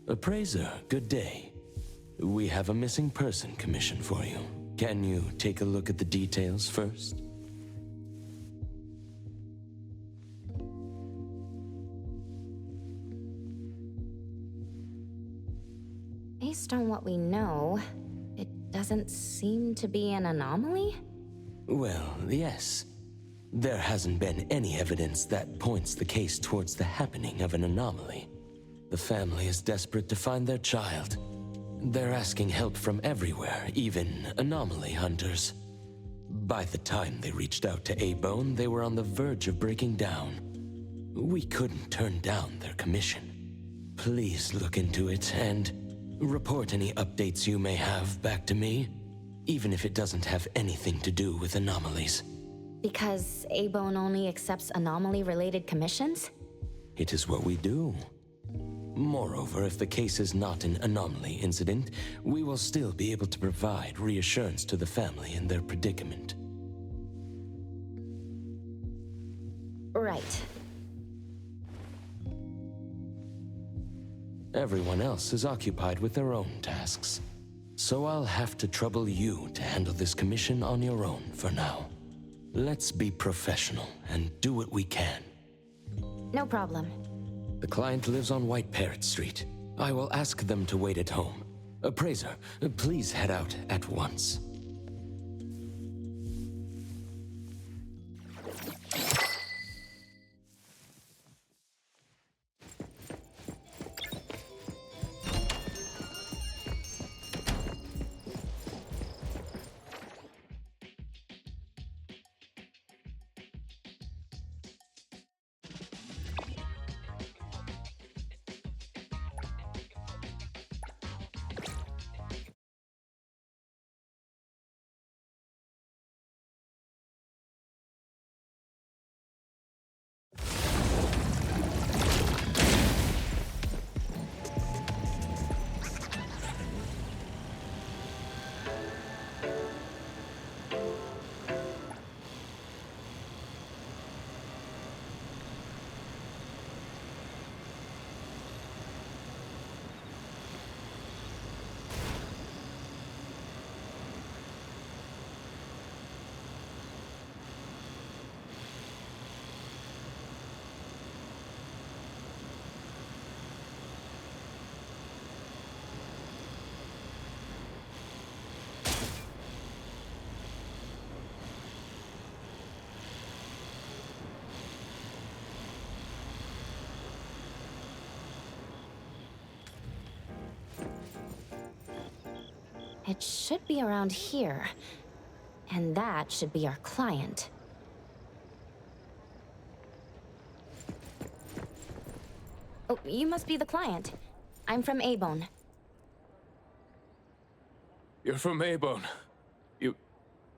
Appraiser, good day. We have a missing person commission for you. Can you take a look at the details first? Based on what we know, it doesn't seem to be an anomaly? Well, yes. There hasn't been any evidence that points the case towards the happening of an anomaly. The family is desperate to find their child. They're asking help from everywhere, even anomaly hunters. By the time they reached out to Ep8, they were on the verge of breaking down. We couldn't turn down their commission. Please look into it and report any updates you may have back to me, even if it doesn't have anything to do with anomalies. Because Ep8 only accepts anomaly-related commissions? It is what we do. Moreover, if the case is not an anomaly incident, we will still be able to provide reassurance to the family in their predicament. Right. Everyone else is occupied with their own tasks, so I'll have to trouble you to handle this commission on your own for now. Let's be professional and do what we can. No problem. The client lives on White Parrot Street. I will ask them to wait at home. Appraiser, please head out at once. It should be around here. And that should be our client. Oh, you must be the client. I'm from Ep8. You're from Ep8.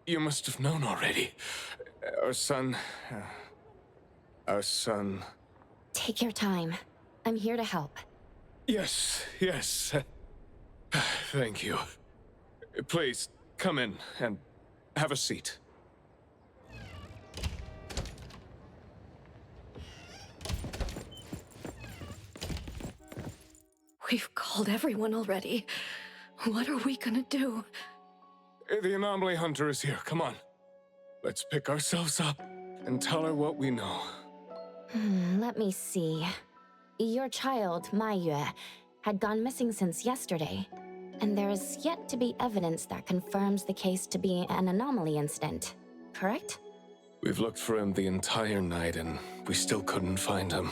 You must have known already. Our son... Take your time. I'm here to help. Yes. Thank you. Please, come in and have a seat. We've called everyone already. What are we gonna do? The anomaly hunter is here. Come on. Let's pick ourselves up and tell her what we know. Let me see. Your child, Maiyue, had gone missing since yesterday, and there is yet to be evidence that confirms the case to be an anomaly incident, correct? We've looked for him the entire night, and we still couldn't find him.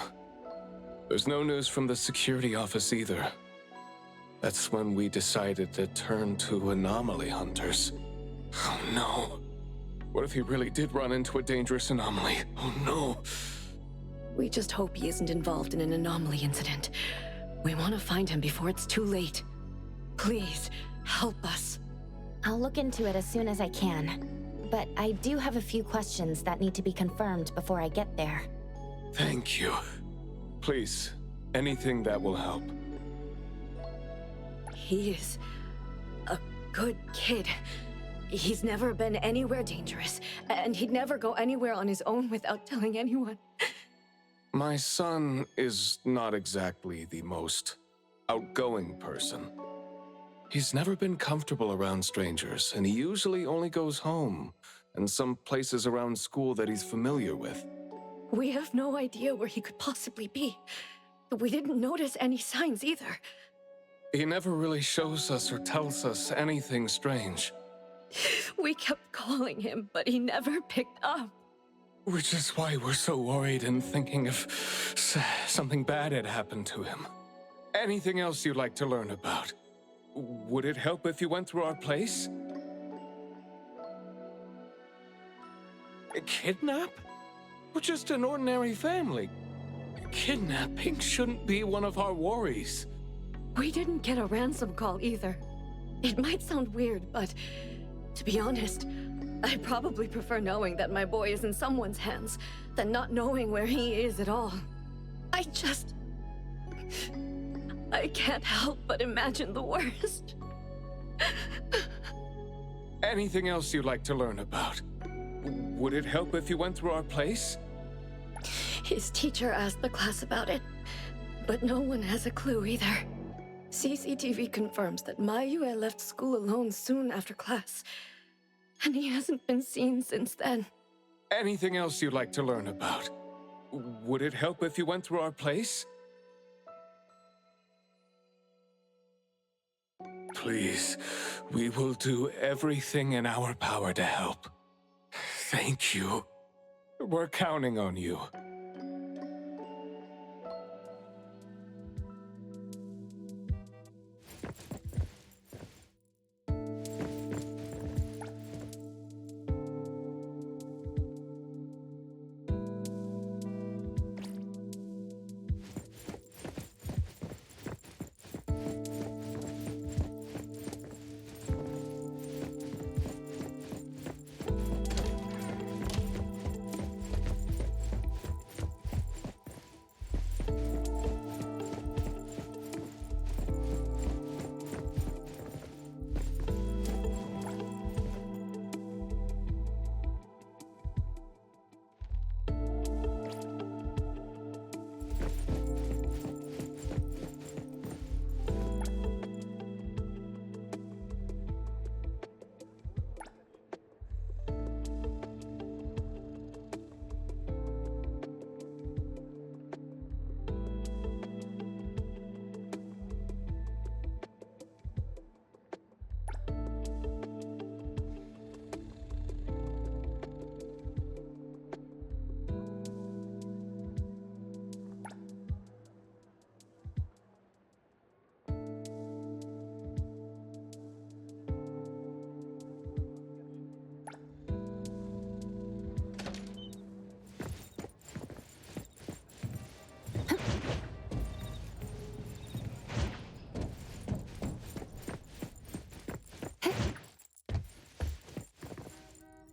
There's no news from the security office either. That's when we decided to turn to anomaly hunters. Oh no. What if he really did run into a dangerous anomaly? Oh no. We just hope he isn't involved in an anomaly incident. We want to find him before it's too late. Please, help us. I'll look into it as soon as I can. But I do have a few questions that need to be confirmed before I get there. Thank you. Please, anything that will help. He is a good kid. He's never been anywhere dangerous, and he'd never go anywhere on his own without telling anyone. My son is not exactly the most outgoing person. He's never been comfortable around strangers, and he usually only goes home and some places around school that he's familiar with. We have no idea where he could possibly be. We didn't notice any signs either. He never really shows us or tells us anything strange. We kept calling him, but he never picked up. Which is why we're so worried and thinking if something bad had happened to him. Anything else you'd like to learn about? Would it help if you went through our place? A kidnap? We're just an ordinary family. Kidnapping shouldn't be one of our worries. We didn't get a ransom call either. It might sound weird, but to be honest, I probably prefer knowing that my boy is in someone's hands than not knowing where he is at all. I can't help but imagine the worst. Anything else you'd like to learn about? Would it help if you went through our place? His teacher asked the class about it, but no one has a clue either. CCTV confirms that Mayue left school alone soon after class, and he hasn't been seen since then. Anything else you'd like to learn about? Would it help if you went through our place? Please, we will do everything in our power to help. Thank you. We're counting on you.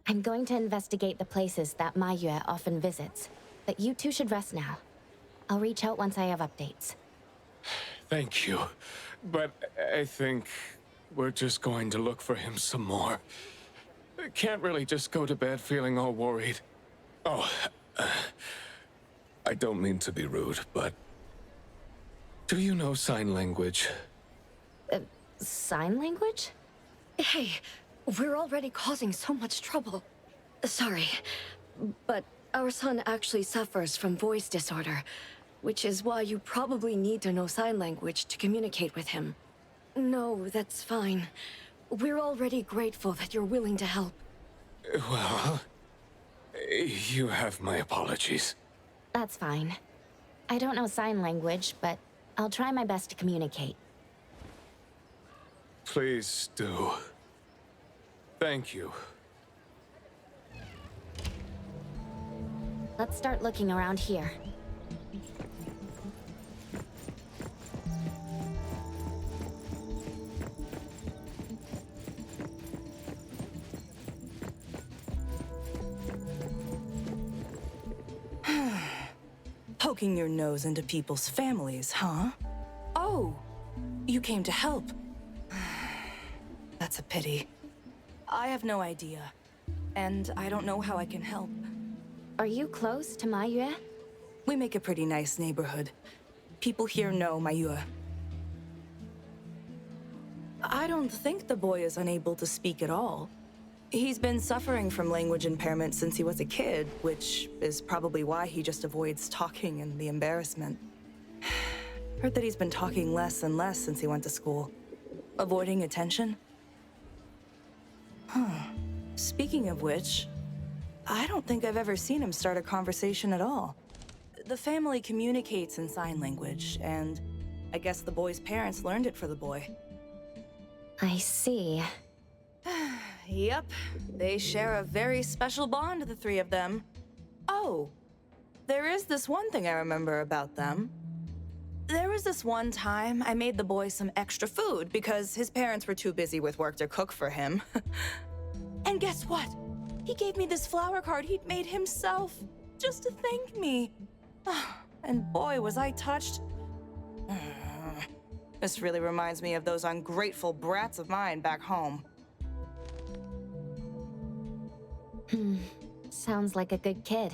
I'm going to investigate the places that Mayue often visits, but you two should rest now. I'll reach out once I have updates. Thank you. But I think we're just going to look for him some more. I can't really just go to bed feeling all worried. Oh, I don't mean to be rude, but do you know sign language? Sign language? Hey, we're already causing so much trouble. Sorry, but our son actually suffers from voice disorder, which is why you probably need to know sign language to communicate with him. No, that's fine. We're already grateful that you're willing to help. Well, you have my apologies. That's fine. I don't know sign language, but I'll try my best to communicate. Please do. Thank you. Let's start looking around here. Poking your nose into people's families, huh? Oh, you came to help. That's a pity. I have no idea, and I don't know how I can help. Are you close to Mayue? We make a pretty nice neighborhood. People here know Mayue. I don't think the boy is unable to speak at all. He's been suffering from language impairment since he was a kid, which is probably why he just avoids talking and the embarrassment. Heard that he's been talking less and less since he went to school. Avoiding attention? Speaking of which, I don't think I've ever seen him start a conversation at all. The family communicates in sign language, and I guess the boy's parents learned it for the boy. I see. Yep, they share a very special bond, the three of them. Oh, there is this one thing I remember about them. There was this one time I made the boy some extra food because his parents were too busy with work to cook for him. And guess what? He gave me this flower card he'd made himself, just to thank me. And boy, was I touched. This really reminds me of those ungrateful brats of mine back home. Sounds like a good kid.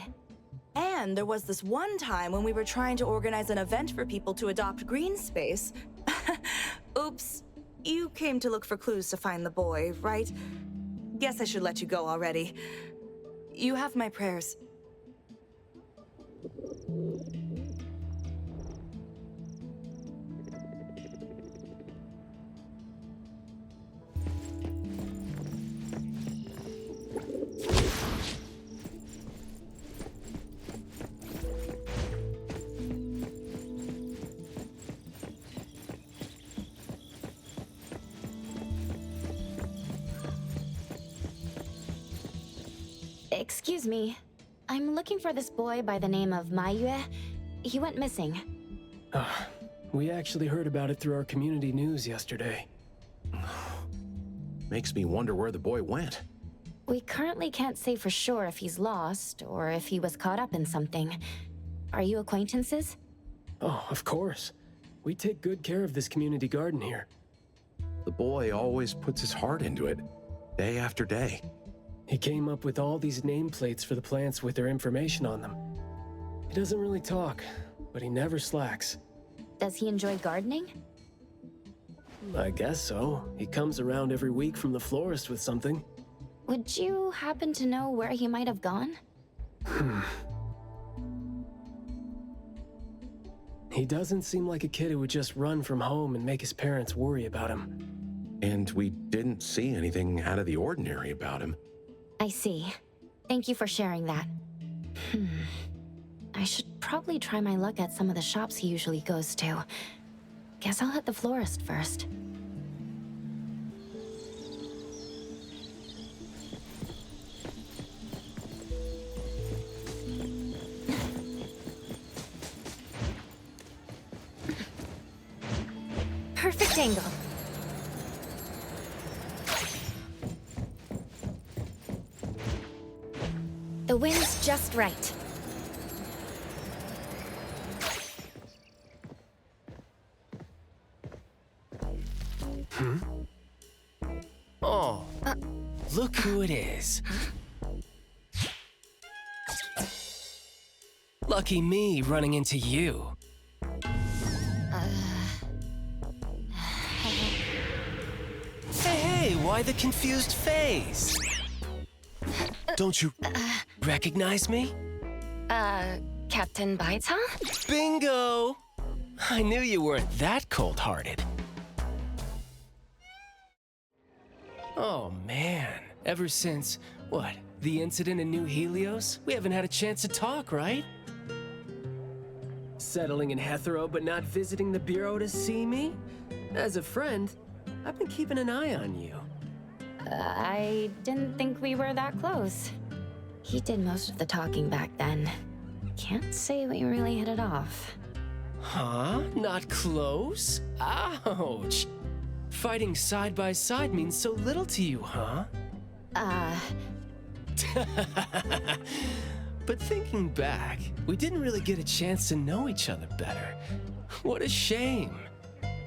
And there was this one time when we were trying to organize an event for people to adopt green space. Oops, you came to look for clues to find the boy, right? Guess I should let you go already. You have my prayers. Excuse me. I'm looking for this boy by the name of Maiyue. He went missing. We actually heard about it through our community news yesterday. Makes me wonder where the boy went. We currently can't say for sure if he's lost or if he was caught up in something. Are you acquaintances? Oh, of course. We take good care of this community garden here. The boy always puts his heart into it, day after day. He came up with all these nameplates for the plants with their information on them. He doesn't really talk, but he never slacks. Does he enjoy gardening? I guess so. He comes around every week from the florist with something. Would you happen to know where he might have gone? He doesn't seem like a kid who would just run from home and make his parents worry about him. And we didn't see anything out of the ordinary about him. I see. Thank you for sharing that. I should probably try my luck at some of the shops he usually goes to. Guess I'll hit the florist first. Perfect angle. The wind's just right. Oh, look who it is. Lucky me running into you. Hey, why the confused face? Don't you recognize me? Captain Baita? Bingo! I knew you weren't that cold-hearted. Oh, man. Ever since, what, the incident in New Helios? We haven't had a chance to talk, right? Settling in Hetero but not visiting the Bureau to see me? As a friend, I've been keeping an eye on you. I didn't think we were that close. He did most of the talking back then. Can't say we really hit it off. Huh? Not close? Ouch! Fighting side by side means so little to you, huh? But thinking back, we didn't really get a chance to know each other better. What a shame.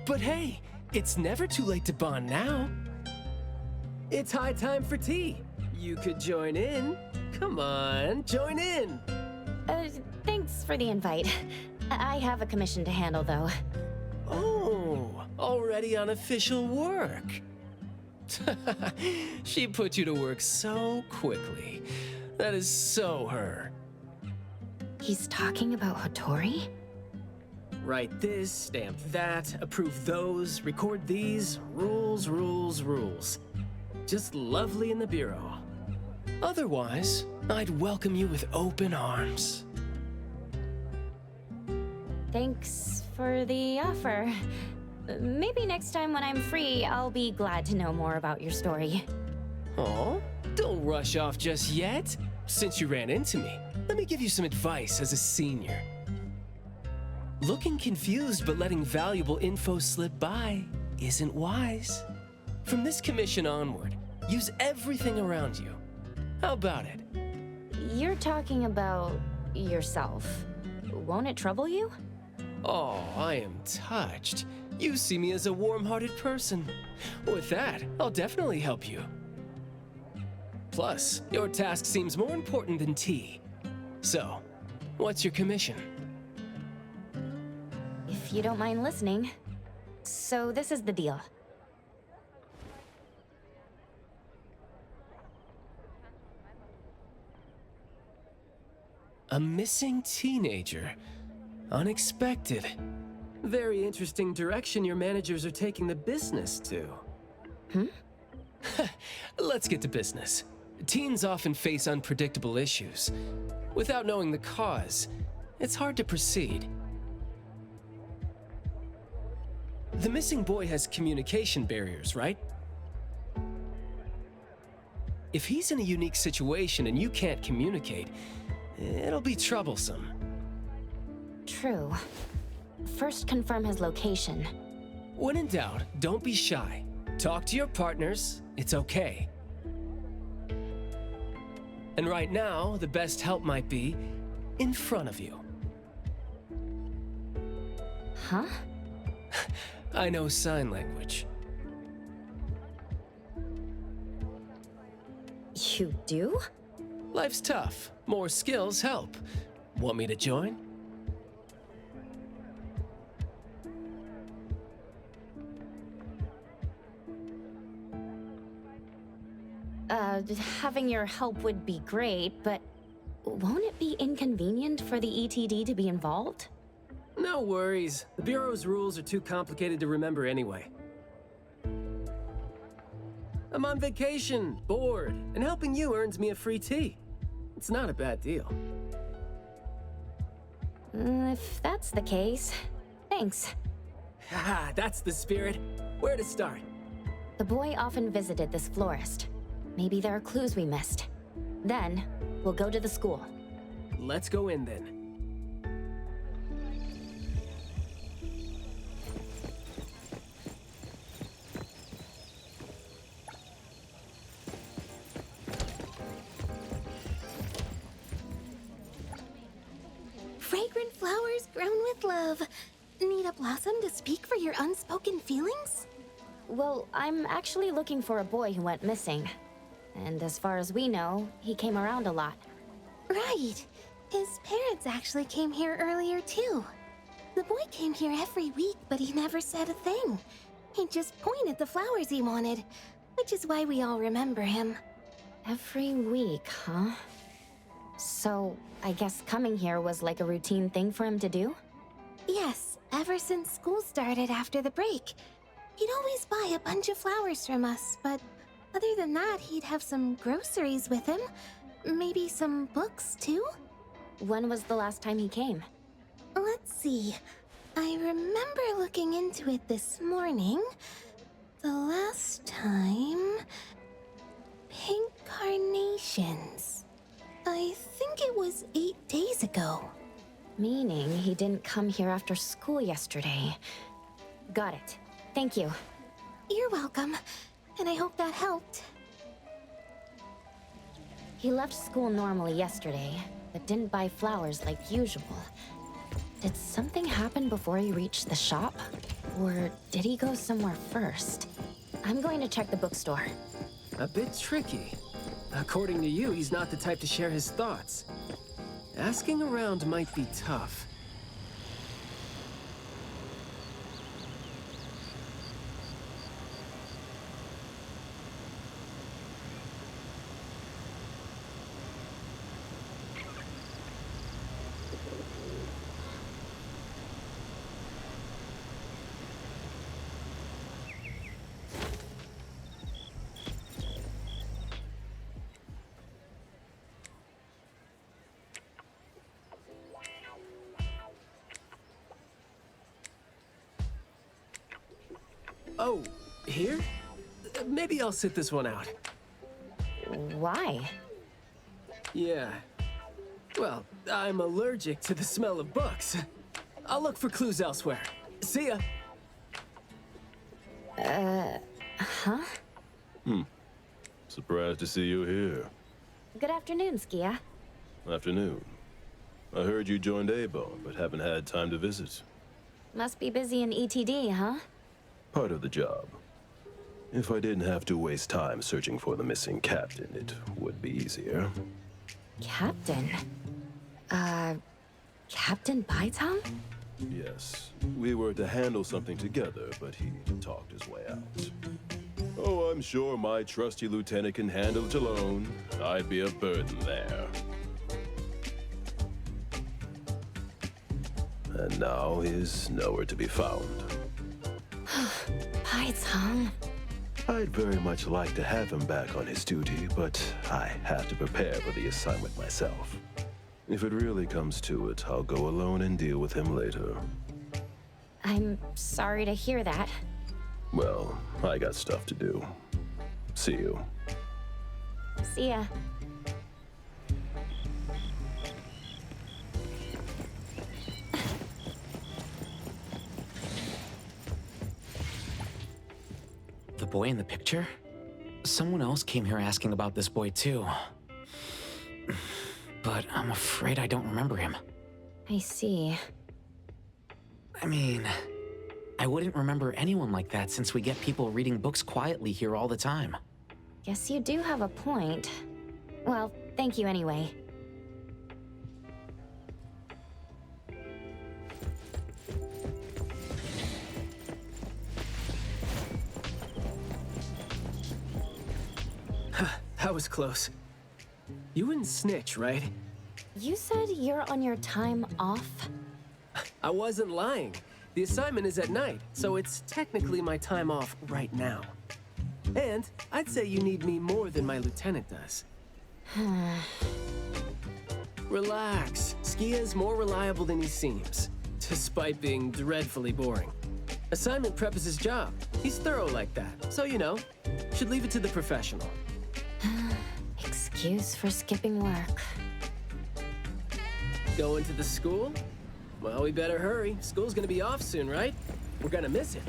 But hey, it's never too late to bond now. It's high time for tea. You could join in. Come on, join in. Thanks for the invite. I have a commission to handle, though. Oh, already on official work. She put you to work so quickly. That is so her. He's talking about Hattori? Write this, stamp that, approve those, record these. Rules, rules, rules. Just lovely in the bureau. Otherwise, I'd welcome you with open arms. Thanks for the offer. Maybe next time when I'm free, I'll be glad to know more about your story. Aw, don't rush off just yet. Since you ran into me, let me give you some advice as a senior. Looking confused but letting valuable info slip by isn't wise. From this commission onward, use everything around you. How about it? You're talking about yourself. Won't it trouble you? Oh, I am touched. You see me as a warm-hearted person. With that, I'll definitely help you. Plus, your task seems more important than tea. So, what's your commission? If you don't mind listening. So this is the deal. A missing teenager. Unexpected. Very interesting direction your managers are taking the business to. Let's get to business. Teens often face unpredictable issues. Without knowing the cause, it's hard to proceed. The missing boy has communication barriers, right? If he's in a unique situation and you can't communicate, it'll be troublesome. True. First, confirm his location. When in doubt, don't be shy. Talk to your partners, it's okay. And right now, the best help might be in front of you. Huh? I know sign language. You do? Life's tough. More skills help. Want me to join? Having your help would be great, but won't it be inconvenient for the ETD to be involved? No worries. The Bureau's rules are too complicated to remember anyway. I'm on vacation, bored, and helping you earns me a free tea. It's not a bad deal. If that's the case, thanks. Haha, that's the spirit. Where to start? The boy often visited this florist. Maybe there are clues we missed. Then, we'll go to the school. Let's go in then. Fragrant flowers grown with love. Need a blossom to speak for your unspoken feelings? Well, I'm actually looking for a boy who went missing. And as far as we know, he came around a lot. Right. His parents actually came here earlier, too. The boy came here every week, but he never said a thing. He just pointed the flowers he wanted, which is why we all remember him. Every week, huh? So, I guess coming here was like a routine thing for him to do? Yes, ever since school started after the break. He'd always buy a bunch of flowers from us, but other than that, he'd have some groceries with him. Maybe some books, too? When was the last time he came? Let's see. I remember looking into it this morning. The last time... Pink carnations. I think it was 8 days ago. Meaning he didn't come here after school yesterday. Got it. Thank you. You're welcome. And I hope that helped. He left school normally yesterday, but didn't buy flowers like usual. Did something happen before he reached the shop? Or did he go somewhere first? I'm going to check the bookstore. A bit tricky. According to you, he's not the type to share his thoughts. Asking around might be tough. Oh, here? Maybe I'll sit this one out. Why? Yeah. Well, I'm allergic to the smell of books. I'll look for clues elsewhere. See ya. Huh? Surprised to see you here. Good afternoon, Skia. Afternoon. I heard you joined Ep8, but haven't had time to visit. Must be busy in ETD, huh? Part of the job. If I didn't have to waste time searching for the missing captain, it would be easier. Captain? Captain Baitang? Yes, we were to handle something together, but he talked his way out. Oh, I'm sure my trusty lieutenant can handle it alone. I'd be a burden there. And now he's nowhere to be found. Baitang. I'd very much like to have him back on his duty, but I have to prepare for the assignment myself. If it really comes to it, I'll go alone and deal with him later. I'm sorry to hear that. Well, I got stuff to do. See you. See ya. The boy in the picture? Someone else came here asking about this boy too. But I'm afraid I don't remember him. I see. I mean, I wouldn't remember anyone like that since we get people reading books quietly here all the time. Guess you do have a point. Well, thank you anyway. That was close. You wouldn't snitch, right? You said you're on your time off? I wasn't lying. The assignment is at night, so it's technically my time off right now. And I'd say you need me more than my lieutenant does. Relax. Skia is more reliable than he seems, despite being dreadfully boring. Assignment prep is his job. He's thorough like that, so you know, should leave it to the professional. Excuse for skipping work. Going to the school? Well, we better hurry. School's gonna be off soon, right? We're gonna miss it.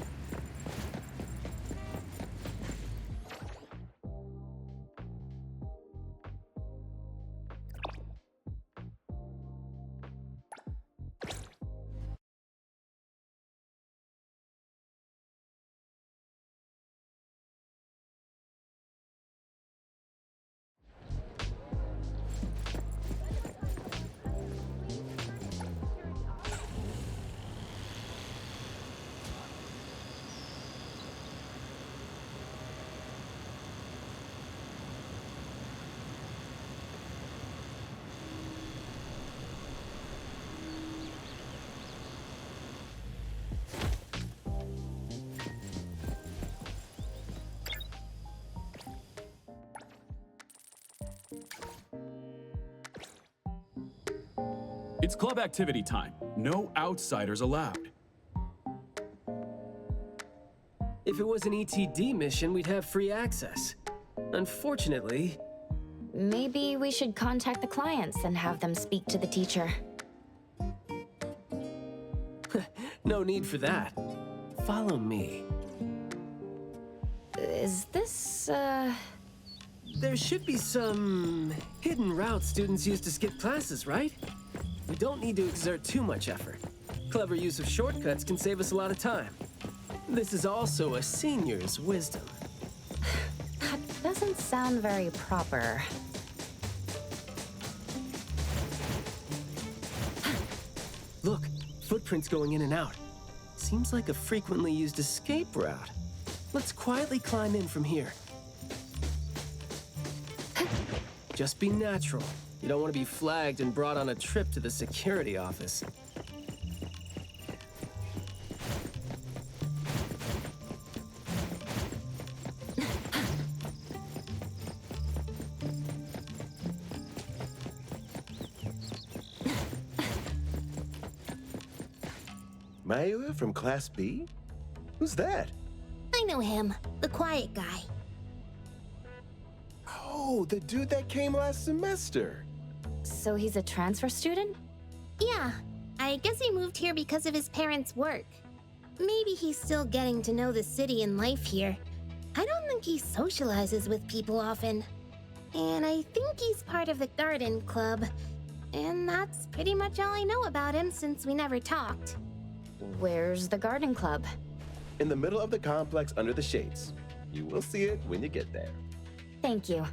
It's club activity time. No outsiders allowed. If it was an ETD mission, we'd have free access. Unfortunately... Maybe we should contact the clients and have them speak to the teacher. No need for that. Follow me. Is this, There should be some hidden routes students use to skip classes, right? We don't need to exert too much effort. Clever use of shortcuts can save us a lot of time. This is also a senior's wisdom. That doesn't sound very proper. Look, footprints going in and out. Seems like a frequently used escape route. Let's quietly climb in from here. Just be natural. You don't want to be flagged and brought on a trip to the security office. Mayua from Class B? Who's that? I I know him. The quiet guy. Oh, the dude that came last semester. So he's a transfer student? Yeah, I guess he moved here because of his parents' work. Maybe he's still getting to know the city and life here. I don't think he socializes with people often. And I think he's part of the garden club. And that's pretty much all I know about him since we never talked. Where's the garden club? In the middle of the complex under the shades. You will see it when you get there. Thank you.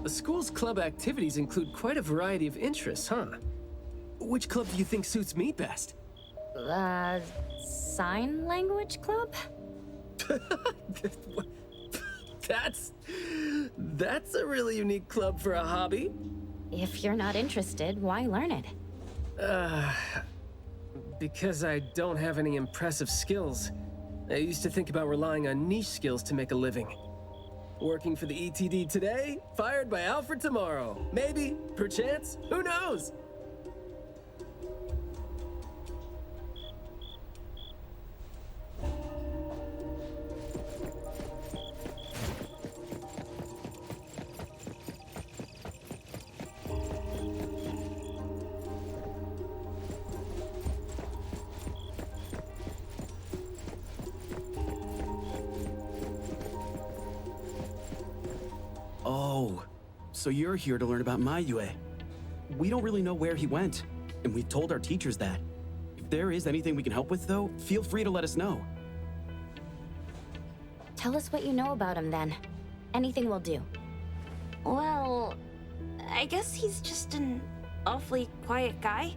The school's club activities include quite a variety of interests, huh? Which club do you think suits me best? Sign language club? That's a really unique club for a hobby. If you're not interested, why learn it? Because I don't have any impressive skills. I used to think about relying on niche skills to make a living. Working for the ETD today, fired by Alfred tomorrow. Maybe, perchance, who knows? Oh, so you're here to learn about Mayue. We don't really know where he went, and we've told our teachers that. If there is anything we can help with, though, feel free to let us know. Tell us what you know about him then. Anything will do. Well, I guess he's just an awfully quiet guy.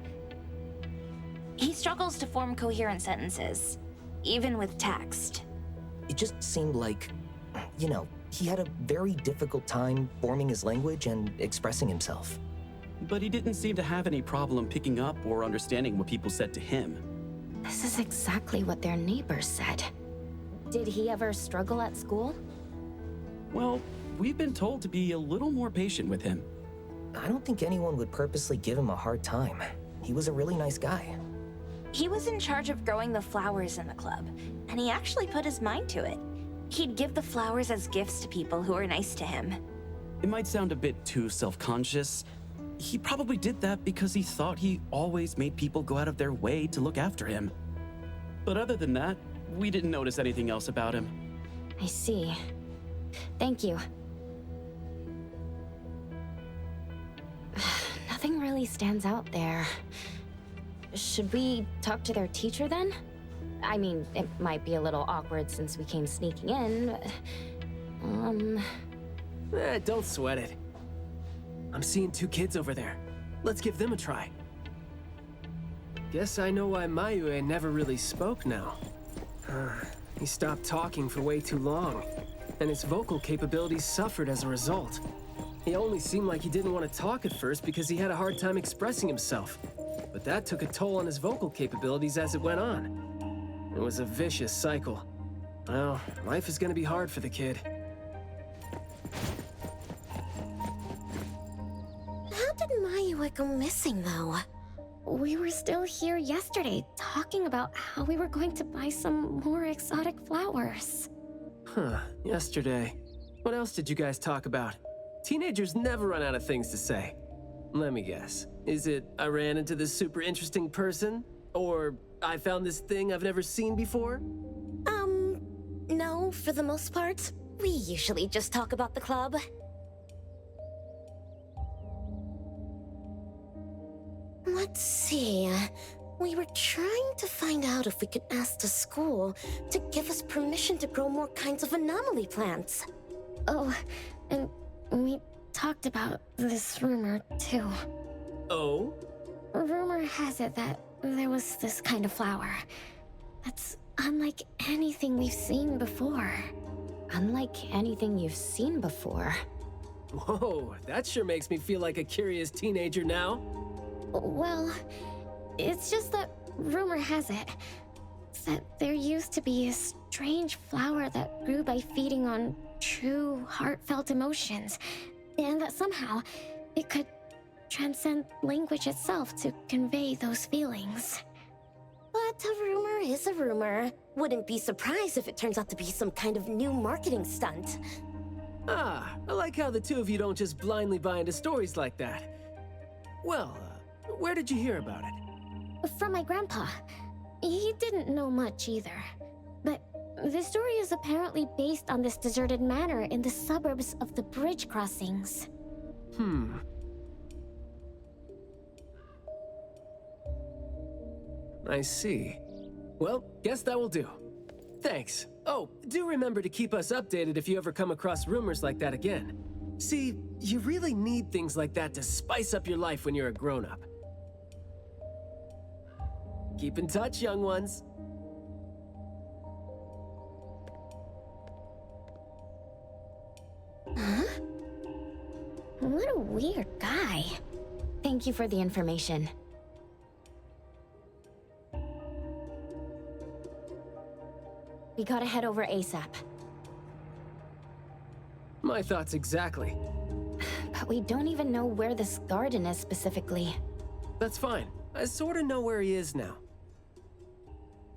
He struggles to form coherent sentences, even with text. It just seemed like, you know, he had a very difficult time forming his language and expressing himself. But he didn't seem to have any problem picking up or understanding what people said to him. This is exactly what their neighbors said. Did he ever struggle at school? Well, we've been told to be a little more patient with him. I don't think anyone would purposely give him a hard time. He was a really nice guy. He was in charge of growing the flowers in the club, and he actually put his mind to it. He'd give the flowers as gifts to people who were nice to him. It might sound a bit too self-conscious. He probably did that because he thought he always made people go out of their way to look after him. But other than that, we didn't notice anything else about him. I see. Thank you. Nothing really stands out there. Should we talk to their teacher then? I mean, it might be a little awkward since we came sneaking in, but... Don't sweat it. I'm seeing two kids over there. Let's give them a try. Guess I know why Mayue never really spoke now. He stopped talking for way too long, and his vocal capabilities suffered as a result. He only seemed like he didn't want to talk at first because he had a hard time expressing himself. But that took a toll on his vocal capabilities as it went on. It was a vicious cycle. Well, life is gonna be hard for the kid. How did Mayue go missing, though? We were still here yesterday, talking about how we were going to buy some more exotic flowers. Huh, yesterday. What else did you guys talk about? Teenagers never run out of things to say. Let me guess. Is it, I ran into this super interesting person? Or, I found this thing I've never seen before? No, for the most part. We usually just talk about the club. Let's see. We were trying to find out if we could ask the school to give us permission to grow more kinds of anomaly plants. Oh, and we talked about this rumor, too. Oh? Rumor has it that there was this kind of flower that's unlike anything we've seen before. Unlike anything you've seen before. Whoa, that sure makes me feel like a curious teenager now. Well, it's just that rumor has it that there used to be a strange flower that grew by feeding on true, heartfelt emotions, and that somehow it could transcend language itself to convey those feelings. But a rumor is a rumor. Wouldn't be surprised if it turns out to be some kind of new marketing stunt. Ah, I like how the two of you don't just blindly buy into stories like that. Well, where did you hear about it? From my grandpa. He didn't know much either. But the story is apparently based on this deserted manor in the suburbs of the bridge crossings. I see. Well, guess that will do. Thanks. Oh, do remember to keep us updated if you ever come across rumors like that again. See, you really need things like that to spice up your life when you're a grown-up. Keep in touch, young ones. Huh? What a weird guy. Thank you for the information. We gotta head over ASAP. My thoughts exactly. But we don't even know where this garden is specifically. That's fine. I sorta know where he is now.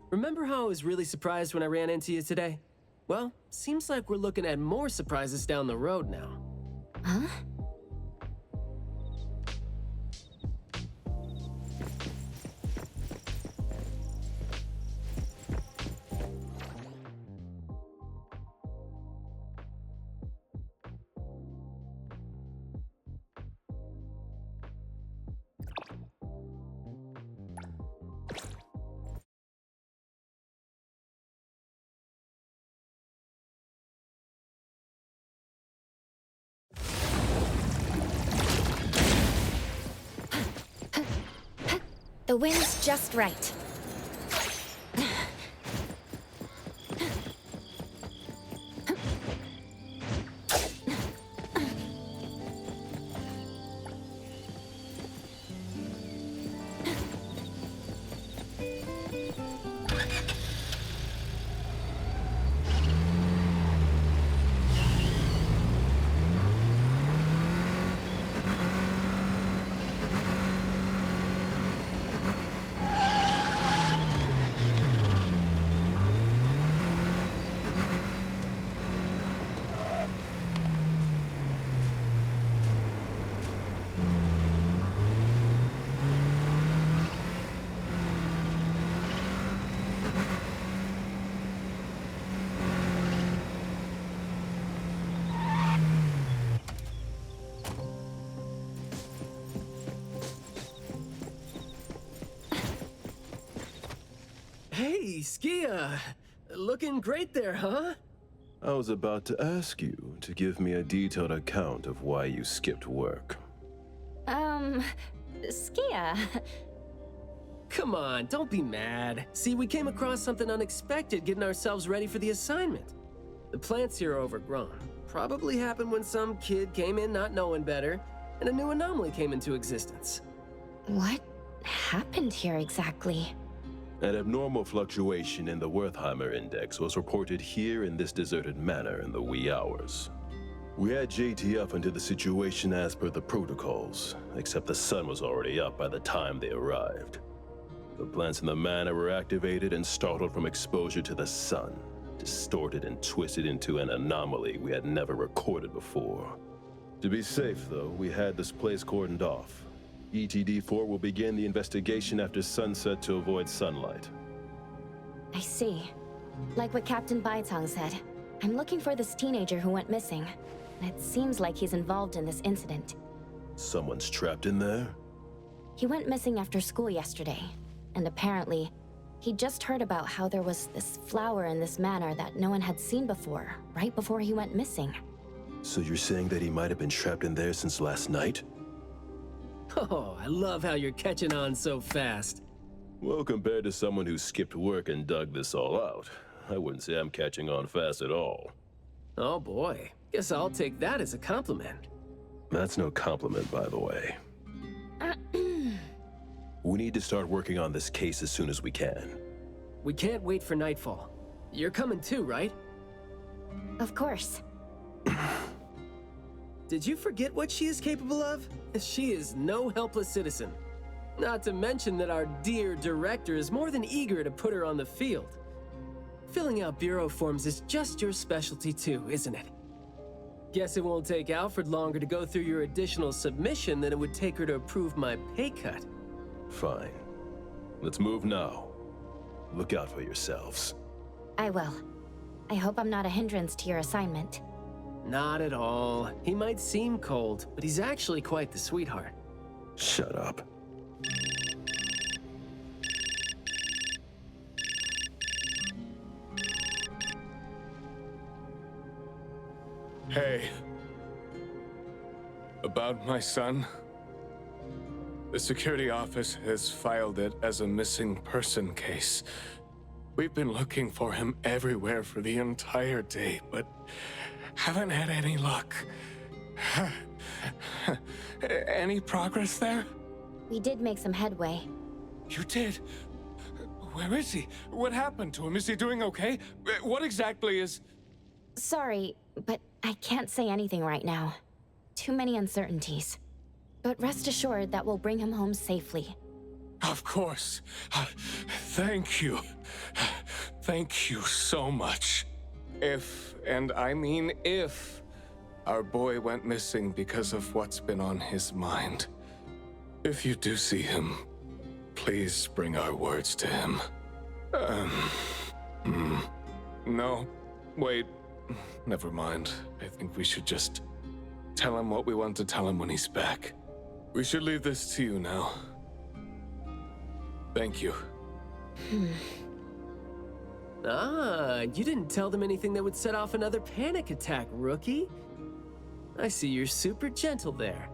Remember how I was really surprised when I ran into you today? Well, seems like we're looking at more surprises down the road now. Huh? The wind's just right. Hey, Skia! Looking great there, huh? I was about to ask you to give me a detailed account of why you skipped work. Skia. Come on, don't be mad. See, we came across something unexpected getting ourselves ready for the assignment. The plants here are overgrown. Probably happened when some kid came in not knowing better, and a new anomaly came into existence. What happened here exactly? An abnormal fluctuation in the Wertheimer index was reported here in this deserted manor in the wee hours. We had JT up into the situation as per the protocols, except the sun was already up by the time they arrived. The plants in the manor were activated and startled from exposure to the sun, distorted and twisted into an anomaly we had never recorded before. To be safe, though, we had this place cordoned off. ETD-4 will begin the investigation after sunset to avoid sunlight. I see. Like what Captain Baitang said, I'm looking for this teenager who went missing. And it seems like he's involved in this incident. Someone's trapped in there? He went missing after school yesterday, and apparently, he just heard about how there was this flower in this manor that no one had seen before, right before he went missing. So you're saying that he might have been trapped in there since last night? Oh, I love how you're catching on so fast. Well, compared to someone who skipped work and dug this all out, I wouldn't say I'm catching on fast at all. Oh boy, guess I'll take that as a compliment. That's no compliment, by the way. We need to start working on this case as soon as we can. We can't wait for nightfall. You're coming too, right? Of course. Did you forget what she is capable of? She is no helpless citizen. Not to mention that our dear director is more than eager to put her on the field. Filling out bureau forms is just your specialty too, isn't it? Guess it won't take Alfred longer to go through your additional submission than it would take her to approve my pay cut. Fine. Let's move now. Look out for yourselves. I will. I hope I'm not a hindrance to your assignment. Not at all. He might seem cold, but he's actually quite the sweetheart. Shut up. Hey. About my son? The security office has filed it as a missing person case. We've been looking for him everywhere for the entire day, but haven't had any luck. Any progress there? We did make some headway. You did? Where is he? What happened to him? Is he doing okay? What exactly is... Sorry, but I can't say anything right now. Too many uncertainties. But rest assured that we'll bring him home safely. Of course. Thank you. Thank you so much. If, and I mean if, our boy went missing because of what's been on his mind, if you do see him, please bring our words to him. No, wait, never mind. I think we should just tell him what we want to tell him when he's back. We should leave this to you now. Thank you. Ah, you didn't tell them anything that would set off another panic attack, rookie. I see you're super gentle there.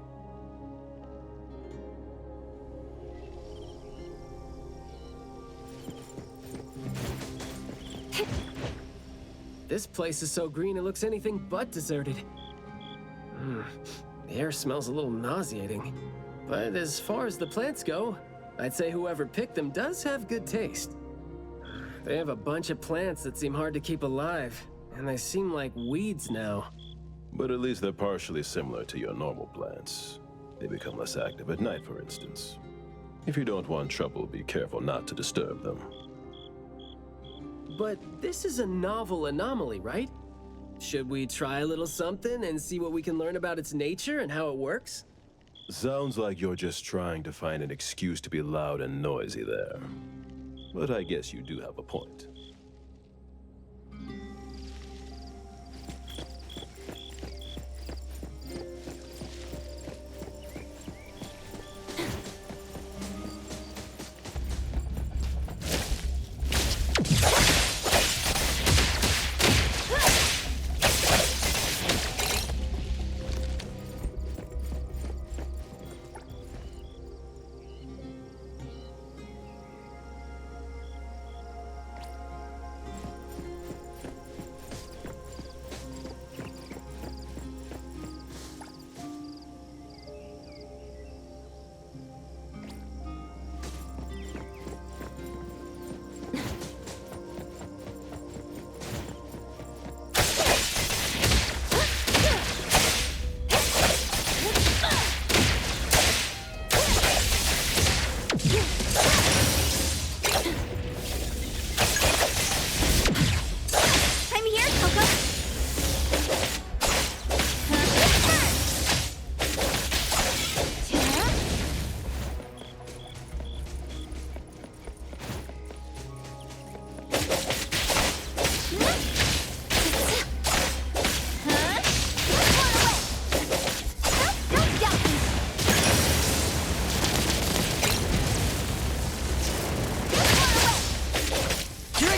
This place is so green it looks anything but deserted. The air smells a little nauseating. But as far as the plants go, I'd say whoever picked them does have good taste. They have a bunch of plants that seem hard to keep alive, and they seem like weeds now. But at least they're partially similar to your normal plants. They become less active at night, for instance. If you don't want trouble, be careful not to disturb them. But this is a novel anomaly, right? Should we try a little something and see what we can learn about its nature and how it works? Sounds like you're just trying to find an excuse to be loud and noisy there. But I guess you do have a point.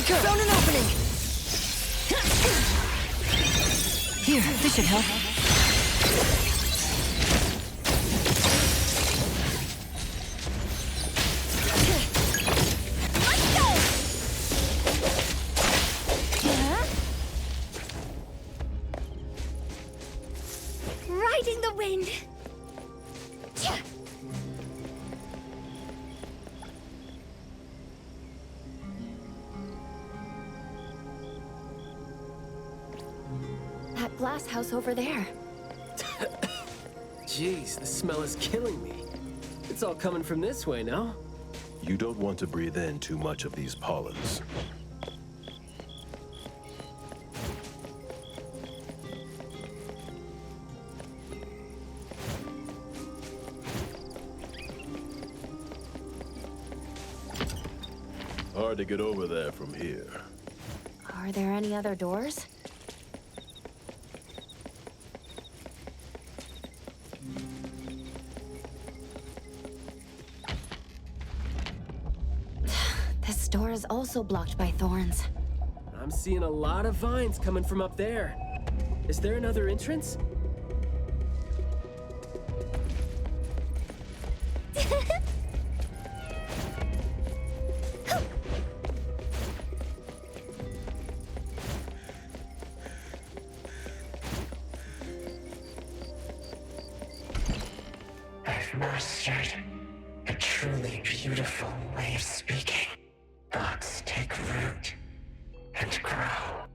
Found an opening! Here, this should help. glass house over there. Jeez, the smell is killing me. It's all coming from this way, no? You don't want to breathe in too much of these pollens. Hard to get over there from here. Are there any other doors? This door is also blocked by thorns. I'm seeing a lot of vines coming from up there. Is there another entrance? I've mastered a truly beautiful way of speaking. Thoughts take root and grow,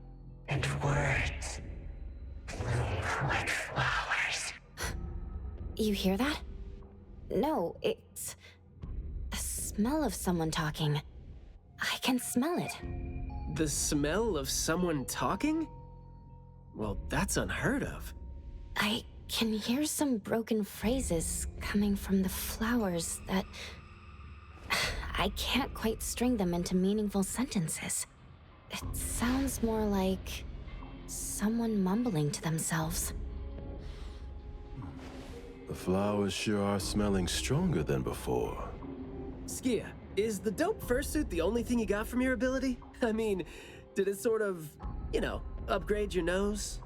and words bloom like flowers. You hear that? No, it's the smell of someone talking. I can smell it. The smell of someone talking? Well, that's unheard of. I can hear some broken phrases coming from the flowers that... I can't quite string them into meaningful sentences. It sounds more like someone mumbling to themselves. The flowers sure are smelling stronger than before. Skia, is the dope fursuit the only thing you got from your ability? I mean, did it sort of, upgrade your nose?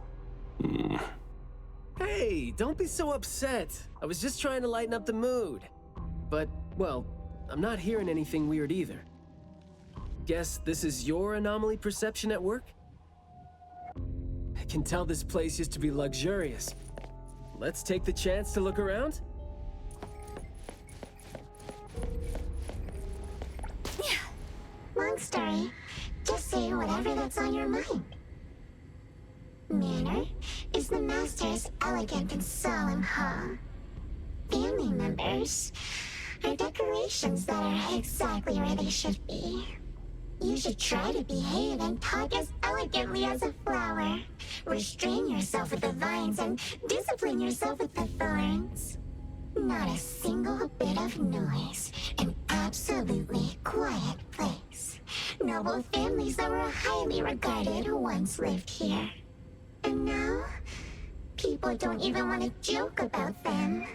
Hey, don't be so upset. I was just trying to lighten up the mood. But, well, I'm not hearing anything weird either. Guess this is your anomaly perception at work? I can tell this place used to be luxurious. Let's take the chance to look around? Long story. Just say whatever that's on your mind. Manner is the master's elegant and solemn hall. Family members are decorations that are exactly where they should be. You should try to behave and talk as elegantly as a flower. Restrain yourself with the vines and discipline yourself with the thorns. Not a single bit of noise. An absolutely quiet place. Noble families that were highly regarded once lived here. And now, people don't even want to joke about them.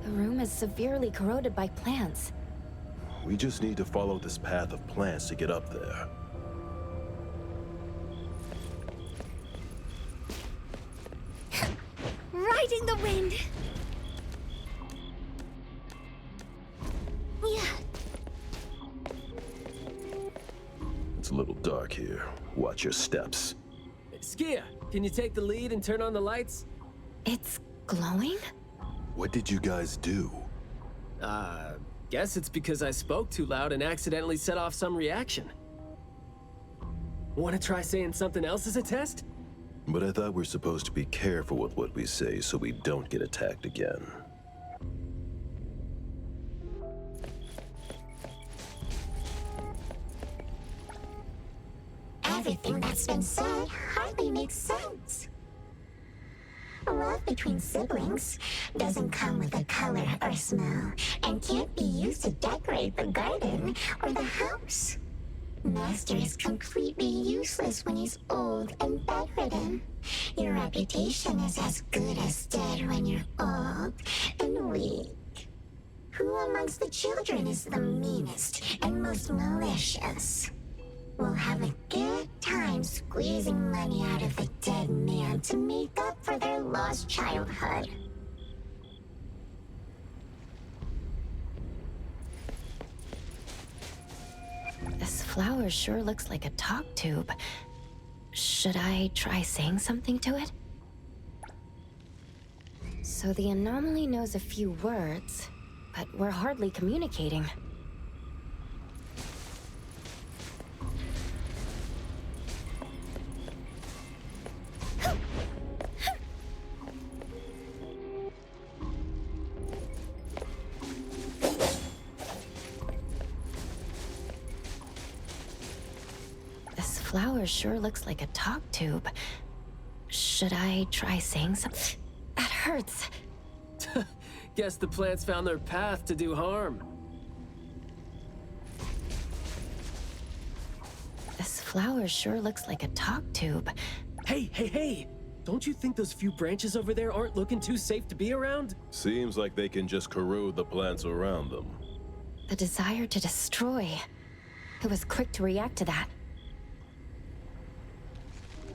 The room is severely corroded by plants. We just need to follow this path of plants to get up there. Riding the wind! Yeah. It's a little dark here. Watch your steps. Skia, can you take the lead and turn on the lights? It's glowing? What did you guys do? Guess it's because I spoke too loud and accidentally set off some reaction. Want to try saying something else as a test? But I thought we're supposed to be careful with what we say so we don't get attacked again. Everything that's been said hardly makes sense. Love between siblings doesn't come with a color or smell and can't be used to decorate the garden or the house. Master is completely useless when he's old and bedridden. Your reputation is as good as dead when you're old and weak. Who amongst the children is the meanest and most malicious? We'll have a good time squeezing money out of the dead man to make up for their lost childhood. This flower sure looks like a talk tube. Should I try saying something to it? So the anomaly knows a few words, but we're hardly communicating. This flower sure looks like a talk tube. Should I try saying something? That hurts. Guess the plants found their path to do harm. This flower sure looks like a talk tube. Hey! Don't you think those few branches over there aren't looking too safe to be around? Seems like they can just corrode the plants around them. The desire to destroy. It was quick to react to that.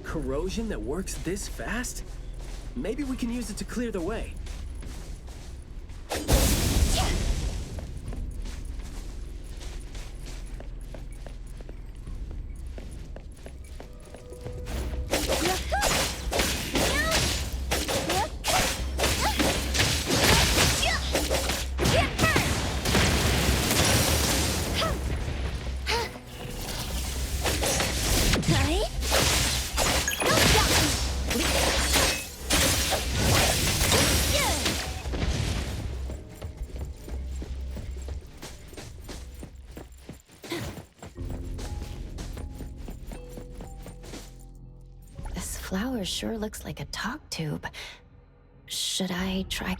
Corrosion that works this fast? Maybe we can use it to clear the way. Flower sure looks like a talk tube. Should I try?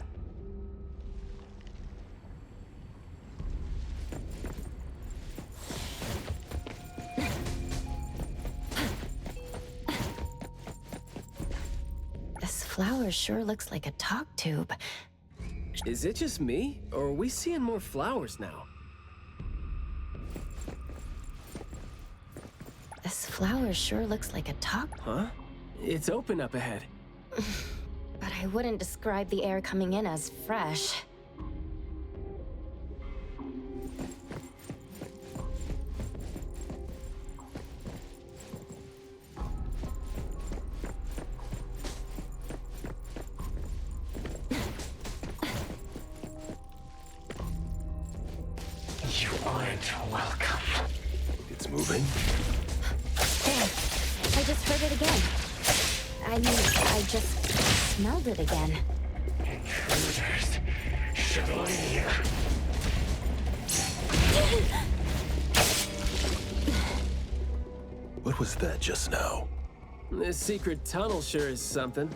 This flower sure looks like a talk tube. Is it just me, or are we seeing more flowers now? This flower sure looks like a talk. Huh? It's open up ahead. But I wouldn't describe the air coming in as fresh. You aren't welcome. It's moving. There. I just heard it again. I mean, I just smelled it again. Intruders should leave. What was that just now? This secret tunnel sure is something.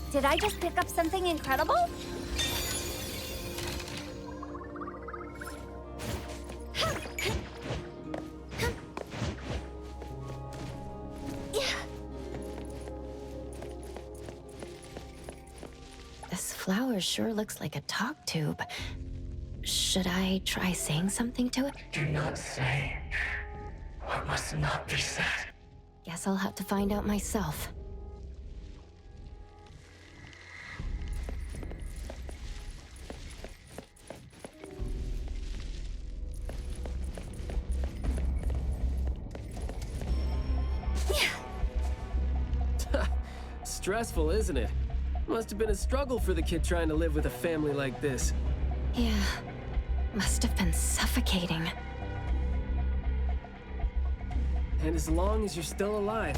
Did I just pick up something incredible? This flower sure looks like a talk tube. Should I try saying something to it? Do not say what must not be said. Guess I'll have to find out myself. Stressful, isn't it? Must have been a struggle for the kid trying to live with a family like this. Yeah, must have been suffocating. And as long as you're still alive,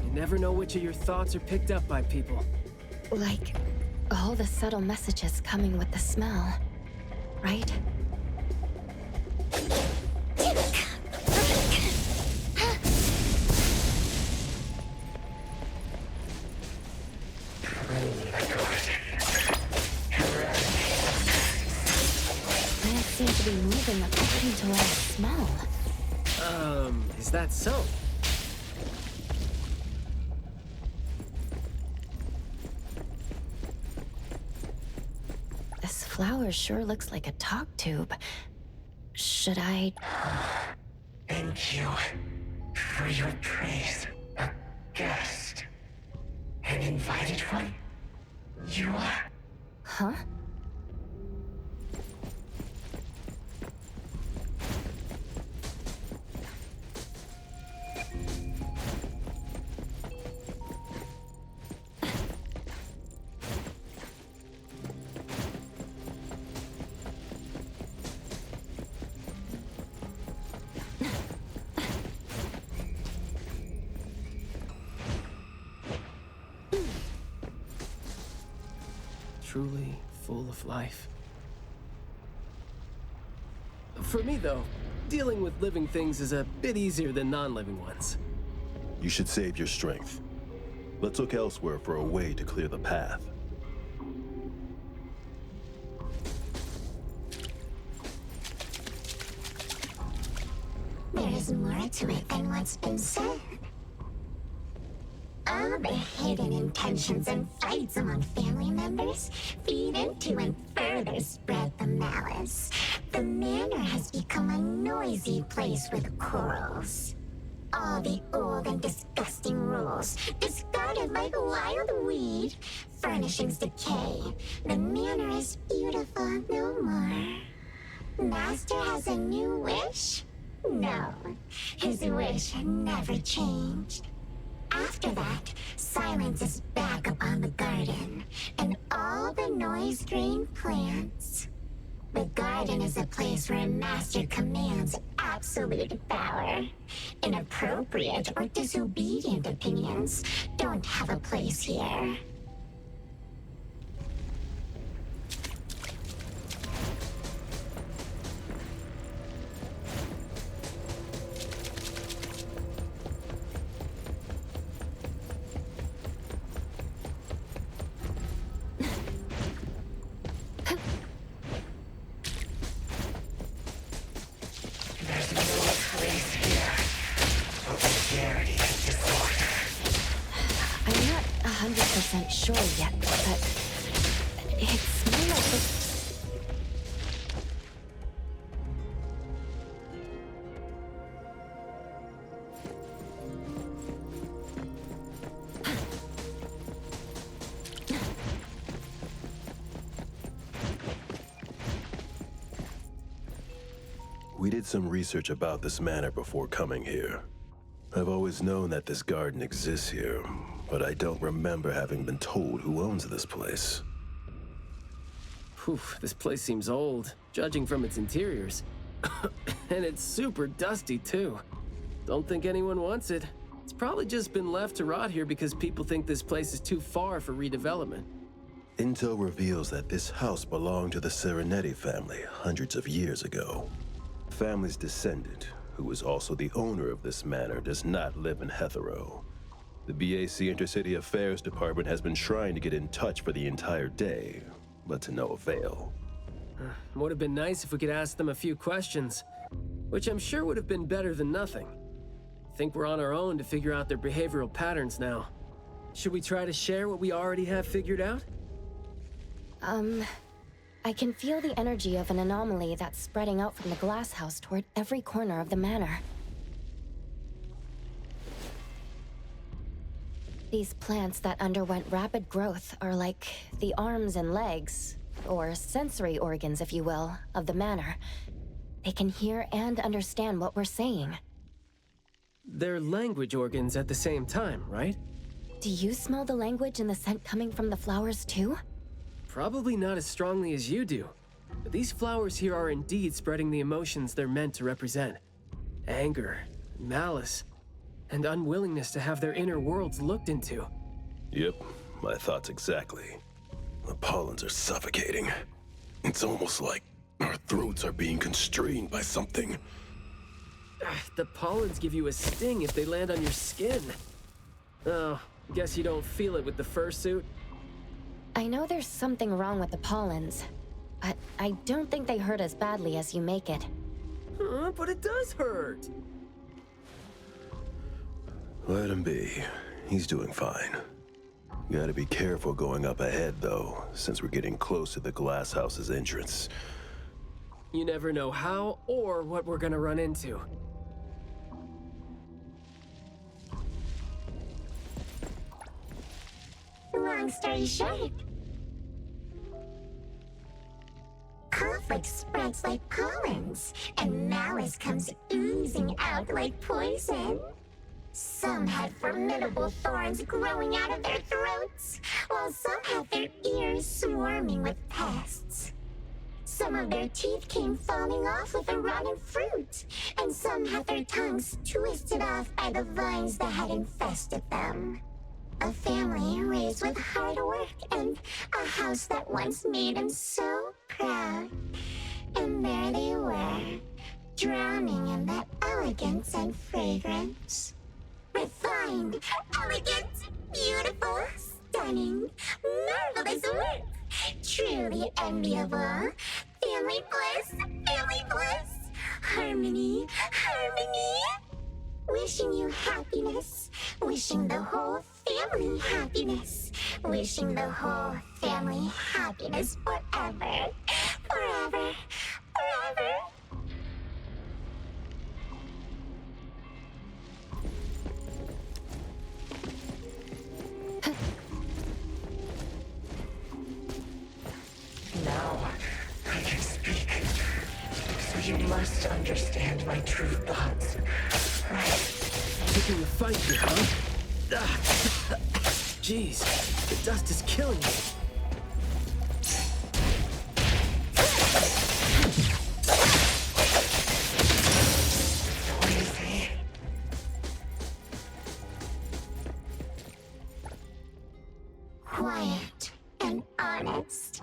you never know which of your thoughts are picked up by people. Like, all the subtle messages coming with the smell, right? moving according to what I smell. Is that so? This flower sure looks like a talk tube. Should I... Thank you for your praise. A guest. An invited one? You are? Huh? Truly full of life. For me, though, dealing with living things is a bit easier than non-living ones. You should save your strength. Let's look elsewhere for a way to clear the path. There is more to it than what's been said. All the hidden intentions and fights among family members feed into and further spread the malice. The manor has become a noisy place with quarrels. All the old and disgusting rules, discarded like wild weed. Furnishings decay. The manor is beautiful no more. Master has a new wish? No, his wish never changed. After that, silence is back upon the garden, and all the noise-drained plants. The garden is a place where Master commands absolute power. Inappropriate or disobedient opinions don't have a place here. There's no place here for vulgarity and disorder. I'm not 100% sure yet, but it's more like this. We did some research about this manor before coming here. I've always known that this garden exists here, but I don't remember having been told who owns this place. Whew, this place seems old, judging from its interiors. And it's super dusty, too. Don't think anyone wants it. It's probably just been left to rot here because people think this place is too far for redevelopment. Intel reveals that this house belonged to the Serenetti family hundreds of years ago. The family's descendant, who is also the owner of this manor, does not live in Hetero. The BAC Intercity Affairs Department has been trying to get in touch for the entire day, but to no avail. Would have been nice if we could ask them a few questions, which I'm sure would have been better than nothing. I think we're on our own to figure out their behavioral patterns now. Should we try to share what we already have figured out? I can feel the energy of an anomaly that's spreading out from the glass house toward every corner of the manor. These plants that underwent rapid growth are like the arms and legs, or sensory organs, if you will, of the manor. They can hear and understand what we're saying. They're language organs at the same time, right? Do you smell the language and the scent coming from the flowers too? Probably not as strongly as you do, but these flowers here are indeed spreading the emotions they're meant to represent. Anger, malice, and unwillingness to have their inner worlds looked into. Yep, my thoughts exactly. The pollens are suffocating. It's almost like our throats are being constrained by something. The pollens give you a sting if they land on your skin. Oh, guess you don't feel it with the fursuit? I know there's something wrong with the pollens, but I don't think they hurt as badly as you make it. But it does hurt. Let him be. He's doing fine. Gotta be careful going up ahead, though, since we're getting close to the glass house's entrance. You never know how or what we're gonna run into. Long story short, conflict spreads like pollens, and malice comes oozing out like poison. Some had formidable thorns growing out of their throats, while some had their ears swarming with pests. Some of their teeth came falling off with the rotten fruit, and some had their tongues twisted off by the vines that had infested them. A family raised with hard work and a house that once made them so proud. And there they were, drowning in that elegance and fragrance. Refined, elegant, beautiful, stunning, marvelous work. Truly enviable. Family bliss. Harmony, harmony. Wishing you happiness. Wishing the whole family happiness. Wishing the whole family happiness forever. Forever. Forever. Now I can speak. So you must understand my true thoughts, right? Picking a fight here, huh? Jeez, the dust is killing me. Quiet and honest.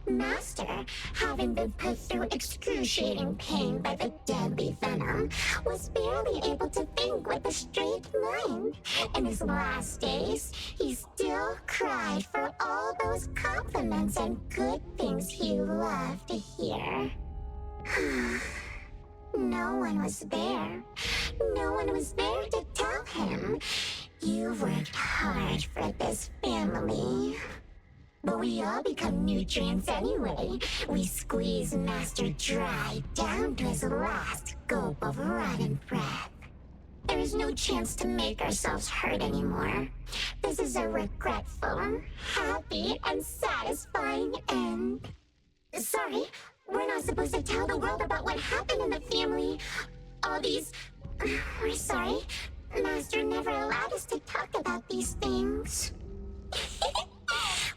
Master, having been put through excruciating pain by the deadly venom, was barely able to think with a straight mind. In his last days, he still cried for all those compliments and good things he loved to hear. No one was there. No one was there to tell him, "You worked hard for this family." But we all become nutrients anyway. We squeeze Master dry down to his last gulp of rotten breath. There is no chance to make ourselves hurt anymore. This is a regretful, happy, and satisfying end. Sorry, we're not supposed to tell the world about what happened in the family. All these... We're sorry. Master never allowed us to talk about these things.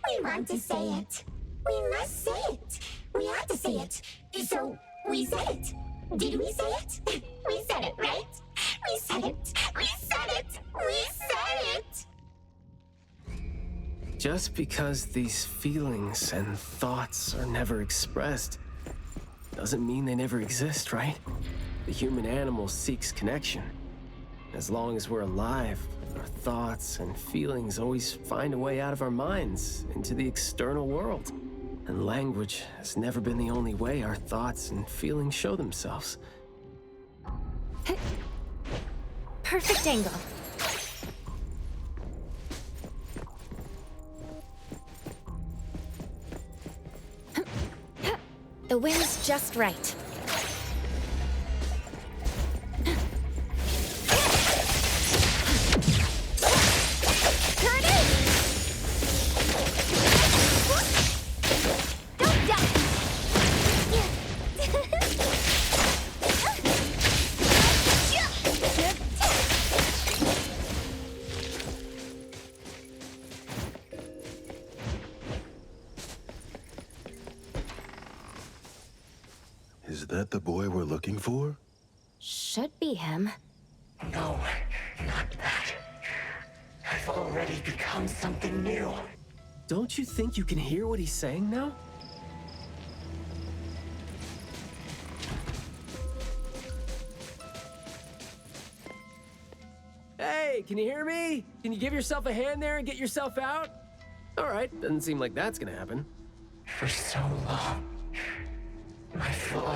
We want to say it. We must say it. We have to say it. So, we said it. Did we say it? We said it, right? We said it. We said it. We said it. Just because these feelings and thoughts are never expressed doesn't mean they never exist, right? The human animal seeks connection. As long as we're alive, our thoughts and feelings always find a way out of our minds into the external world. And language has never been the only way our thoughts and feelings show themselves. Perfect angle. The wind's just right. Is that the boy we're looking for? Should be him. No, not that. I've already become something new. Don't you think you can hear what he's saying now? Hey, can you hear me? Can you give yourself a hand there and get yourself out? All right, doesn't seem like that's gonna happen. For so long, my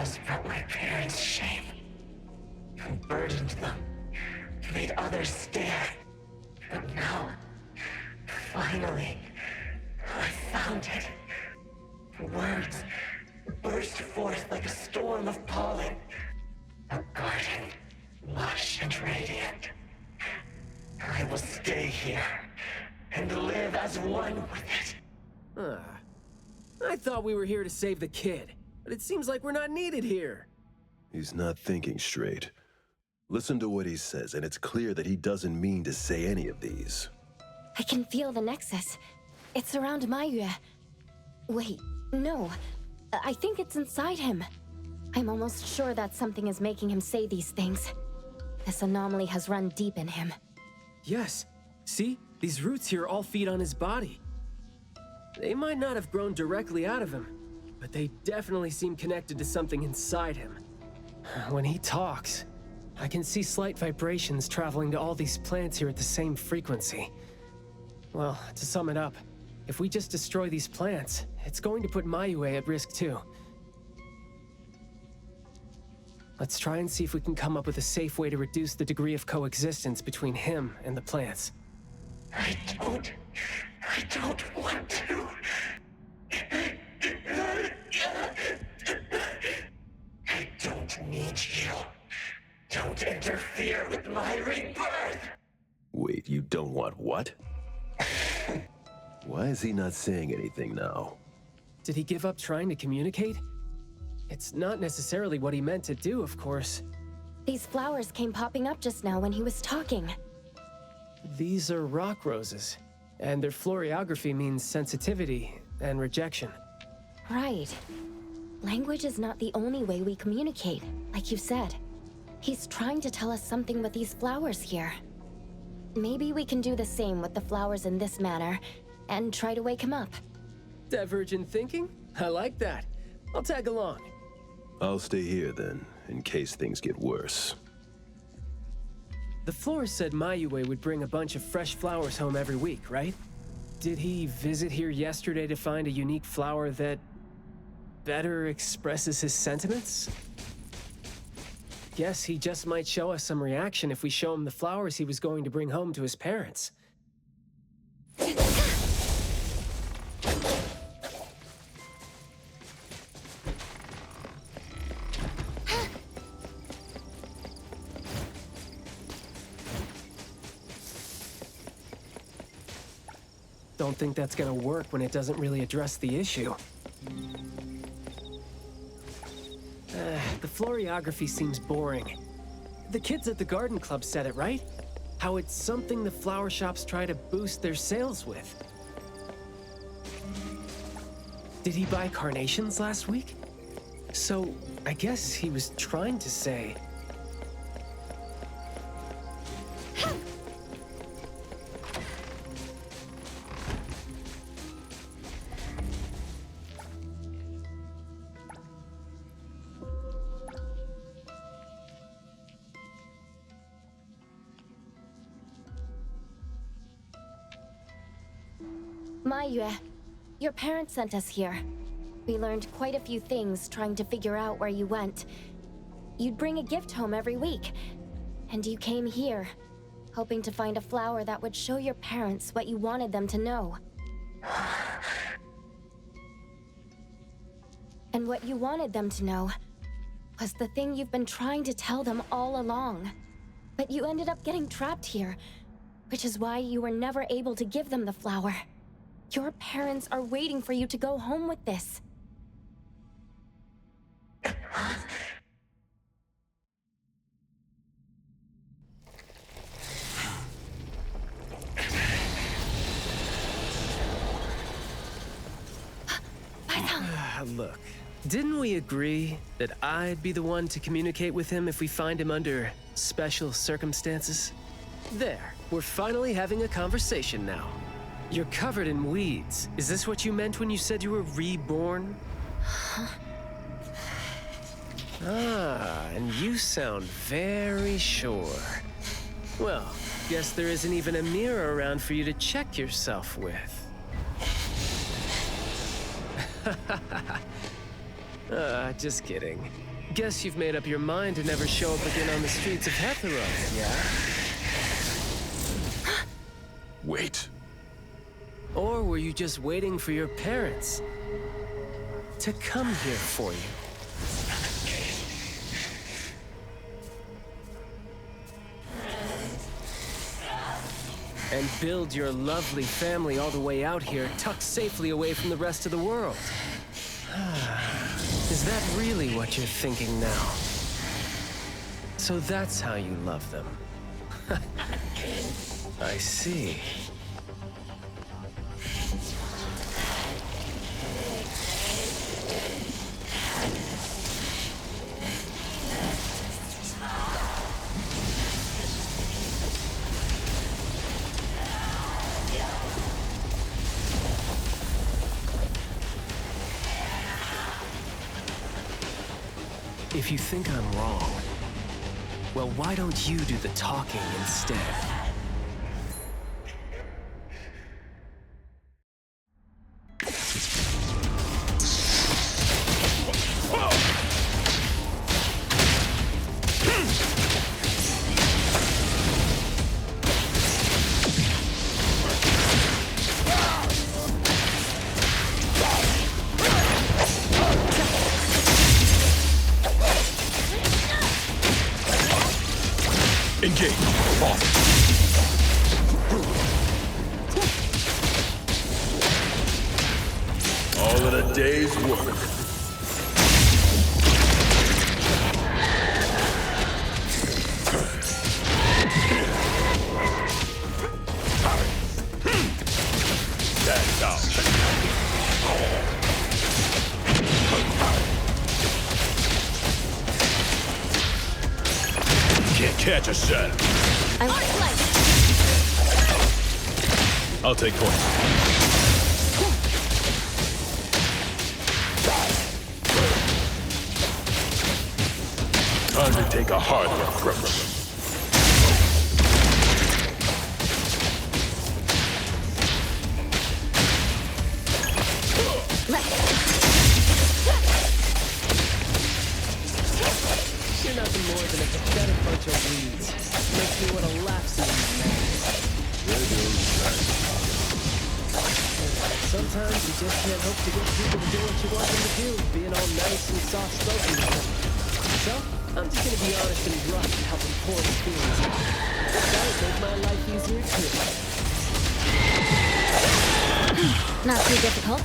caused brought my parents shame. And burdened them. Made others stare. But now, finally, I found it. Words burst forth like a storm of pollen. A garden, lush and radiant. I will stay here and live as one with it. I thought we were here to save the kid, but it seems like we're not needed here. He's not thinking straight. Listen to what he says, and it's clear that he doesn't mean to say any of these. I can feel the nexus. It's around Maiyue. Wait, no. I think it's inside him. I'm almost sure that something is making him say these things. This anomaly has run deep in him. Yes. See? These roots here all feed on his body. They might not have grown directly out of him, but they definitely seem connected to something inside him. When he talks, I can see slight vibrations traveling to all these plants here at the same frequency. Well, to sum it up, if we just destroy these plants, it's going to put Maiyue at risk too. Let's try and see if we can come up with a safe way to reduce the degree of coexistence between him and the plants. I don't want to. I don't need you. Don't interfere with my rebirth. Wait, you don't want what? Why is he not saying anything now? Did he give up trying to communicate? It's not necessarily what he meant to do, of course. These flowers came popping up just now when he was talking. These are rock roses, and their floriography means sensitivity and rejection. Right. Language is not the only way we communicate, like you said. He's trying to tell us something with these flowers here. Maybe we can do the same with the flowers in this manner, and try to wake him up. Divergent thinking? I like that. I'll tag along. I'll stay here then, in case things get worse. The florist said Maiyue would bring a bunch of fresh flowers home every week, right? Did he visit here yesterday to find a unique flower that better expresses his sentiments? Guess he just might show us some reaction if we show him the flowers he was going to bring home to his parents. Don't think that's gonna work when it doesn't really address the issue. The floriography seems boring. The kids at the garden club said it, right? How it's something the flower shops try to boost their sales with. Did he buy carnations last week? So, I guess he was trying to say... Maiyue, your parents sent us here. We learned quite a few things trying to figure out where you went. You'd bring a gift home every week, and you came here, hoping to find a flower that would show your parents what you wanted them to know. And what you wanted them to know was the thing you've been trying to tell them all along. But you ended up getting trapped here, which is why you were never able to give them the flower. Your parents are waiting for you to go home with this. Look, didn't we agree that I'd be the one to communicate with him if we find him under special circumstances? There, we're finally having a conversation now. You're covered in weeds. Is this what you meant when you said you were reborn? And you sound very sure. Well, guess there isn't even a mirror around for you to check yourself with. Just kidding. Guess you've made up your mind to never show up again on the streets of Hetero, yeah? Wait. Or were you just waiting for your parents to come here for you? And build your lovely family all the way out here, tucked safely away from the rest of the world. Is that really what you're thinking now? So that's how you love them. I see. If you think I'm wrong, well, why don't you do the talking instead? Engage. Off. All in a day's work. That's out. Can't catch a shadow. I'll take point. Time to take a harder approach. You're nothing more than a pathetic bunch of weeds. Makes me want to laugh sometimes. Sometimes you just can't hope to get people to do what you want them to do, being all nice and soft-spoken with them. So, I'm just gonna be honest and rough and help them pour their feelings out. That would make my life easier too. Not too difficult.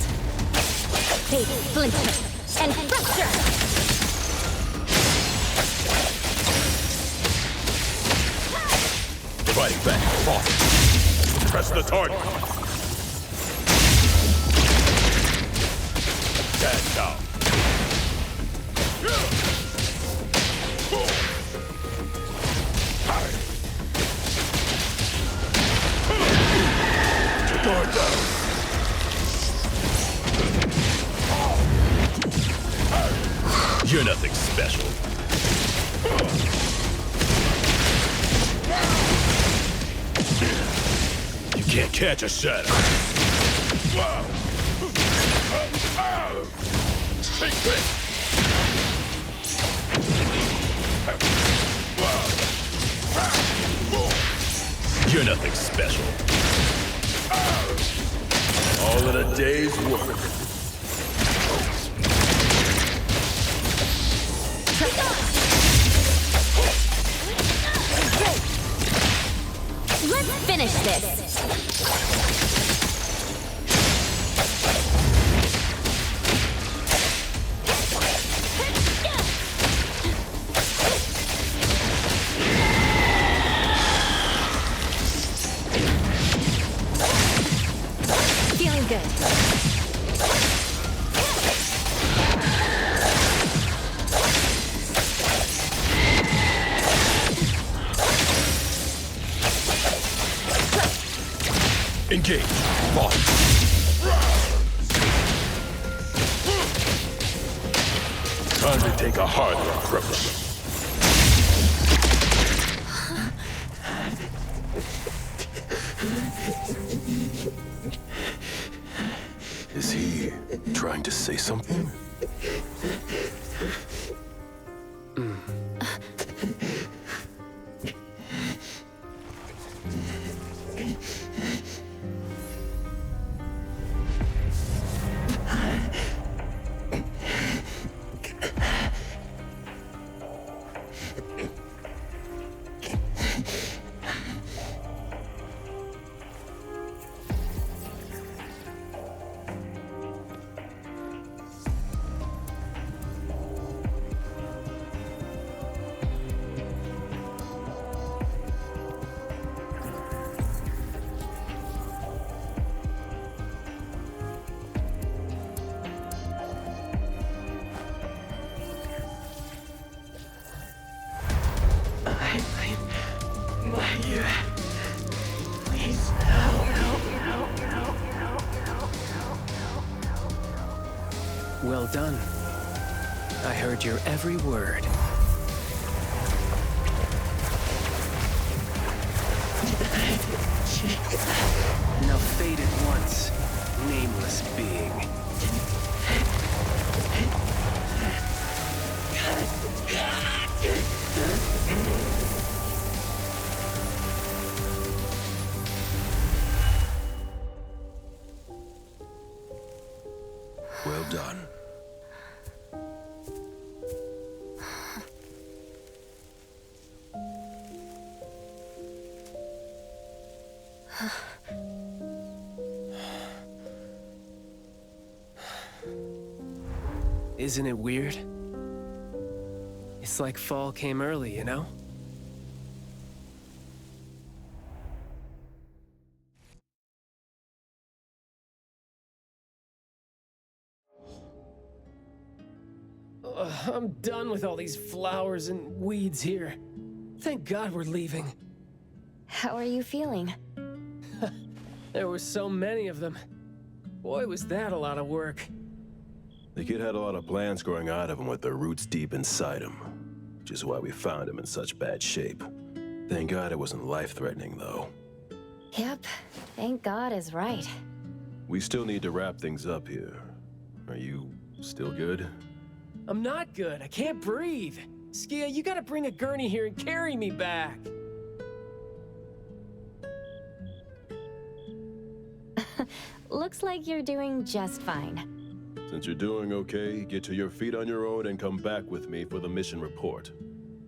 Hey, splinter and fracture! Fighting back. Off. Press the target. Stand down. Guard down. You're nothing special. You can't catch a shadow. Take this. You're nothing special. All in a day's work. Let's finish this! Feeling good. Engage. Lock. Time to take a harder approach. Is he trying to say something? Please, no. Well done. I heard your every word. Now fade at once, nameless being. Well done. Isn't it weird? It's like fall came early, you know? Ugh, I'm done with all these flowers and weeds here. Thank God we're leaving. How are you feeling? There were so many of them. Boy, was that a lot of work. The kid had a lot of plants growing out of him with their roots deep inside him, which is why we found him in such bad shape. Thank God it wasn't life-threatening, though. Yep, thank God is right. We still need to wrap things up here. Are you still good? I'm not good. I can't breathe. Skia, you gotta bring a gurney here and carry me back. Looks like you're doing just fine. Since you're doing okay, get to your feet on your own and come back with me for the mission report.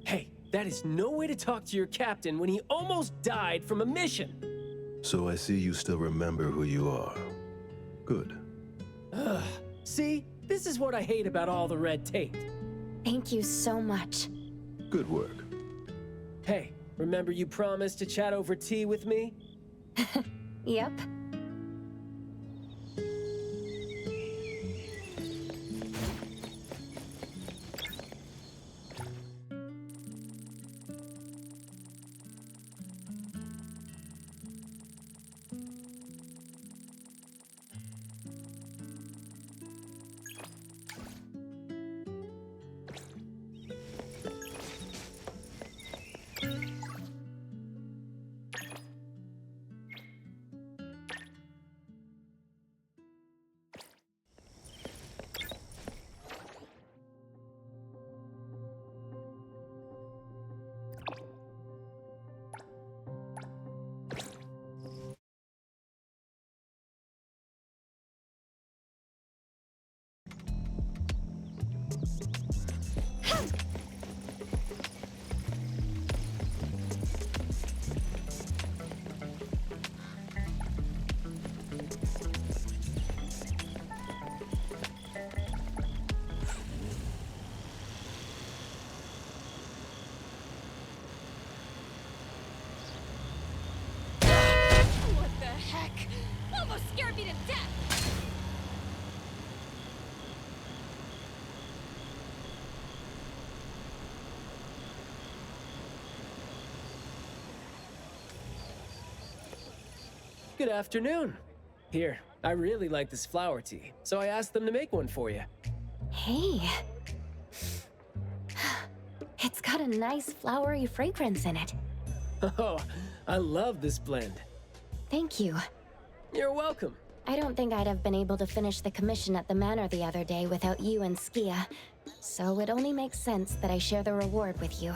Hey, that is no way to talk to your captain when he almost died from a mission. So I see you still remember who you are. Good. Ugh. See? This is what I hate about all the red tape. Thank you so much. Good work. Hey, remember you promised to chat over tea with me? Yep. Scared me to death! Good afternoon. Here, I really like this flower tea, so I asked them to make one for you. Hey. It's got a nice flowery fragrance in it. Oh, I love this blend. Thank you. You're welcome. I don't think I'd have been able to finish the commission at the manor the other day without you and Skia, so it only makes sense that I share the reward with you.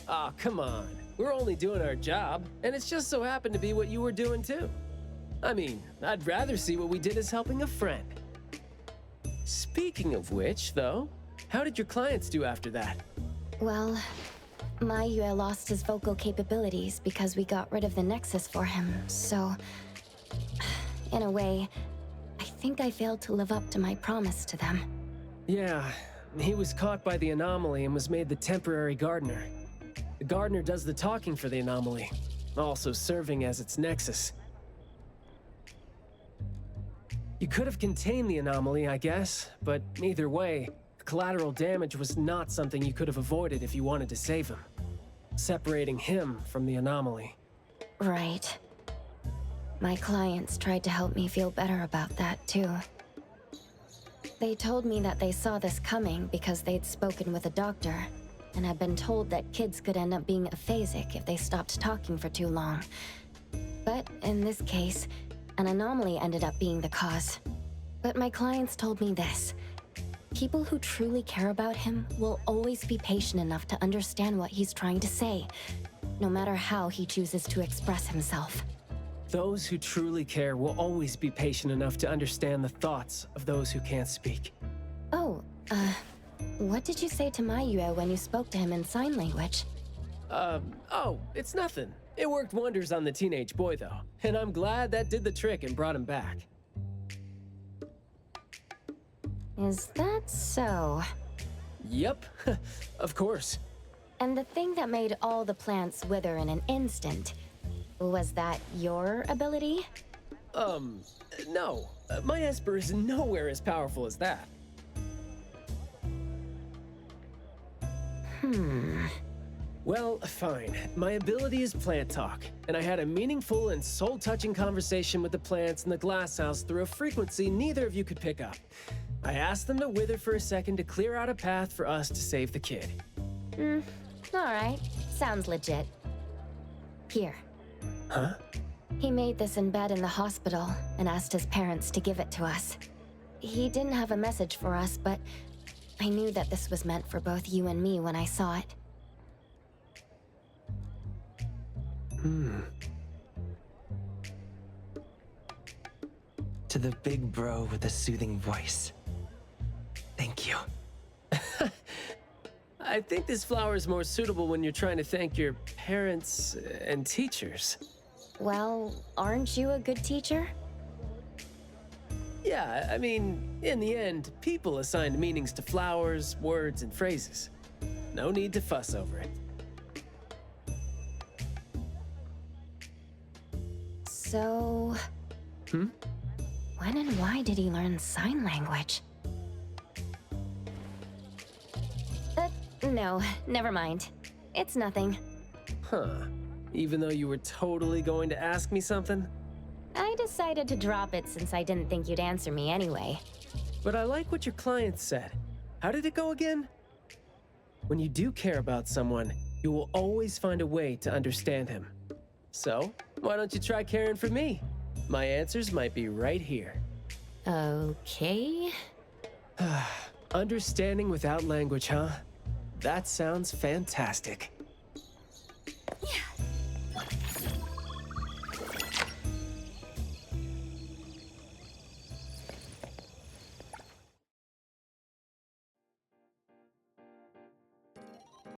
Aw, come on. We're only doing our job, and it's just so happened to be what you were doing too. I mean, I'd rather see what we did as helping a friend. Speaking of which, though, how did your clients do after that? Well, Maiyue lost his vocal capabilities because we got rid of the Nexus for him, so... in a way, I think I failed to live up to my promise to them. Yeah, he was caught by the anomaly and was made the temporary gardener. The gardener does the talking for the anomaly, also serving as its nexus. You could have contained the anomaly, I guess, but either way, collateral damage was not something you could have avoided if you wanted to save him. separating him from the anomaly. Right. My clients tried to help me feel better about that, too. They told me that they saw this coming because they'd spoken with a doctor, and had been told that kids could end up being aphasic if they stopped talking for too long. But in this case, an anomaly ended up being the cause. But my clients told me this. People who truly care about him will always be patient enough to understand what he's trying to say, no matter how he chooses to express himself. Those who truly care will always be patient enough to understand the thoughts of those who can't speak. Oh, what did you say to Mayue when you spoke to him in sign language? Oh, it's nothing. It worked wonders on the teenage boy, though, and I'm glad that did the trick and brought him back. Is that so? Yep, of course. And the thing that made all the plants wither in an instant, was that your ability? No. My Esper is nowhere as powerful as that. Well, fine. My ability is plant talk, and I had a meaningful and soul-touching conversation with the plants in the glass house through a frequency neither of you could pick up. I asked them to wither for a second to clear out a path for us to save the kid. Alright. Sounds legit. Here. Huh? He made this in bed in the hospital and asked his parents to give it to us. He didn't have a message for us, but I knew that this was meant for both you and me when I saw it. To the big bro with a soothing voice. Thank you. I think this flower is more suitable when you're trying to thank your parents and teachers. Well, aren't you a good teacher? Yeah, I mean, in the end, people assigned meanings to flowers, words, and phrases. No need to fuss over it. So... When and why did he learn sign language? No, never mind. It's nothing. Huh. Even though you were totally going to ask me something? I decided to drop it since I didn't think you'd answer me anyway. But I like what your client said. How did it go again? When you do care about someone, you will always find a way to understand him. So, why don't you try caring for me? My answers might be right here. Okay. Understanding without language, huh? That sounds fantastic. Yeah.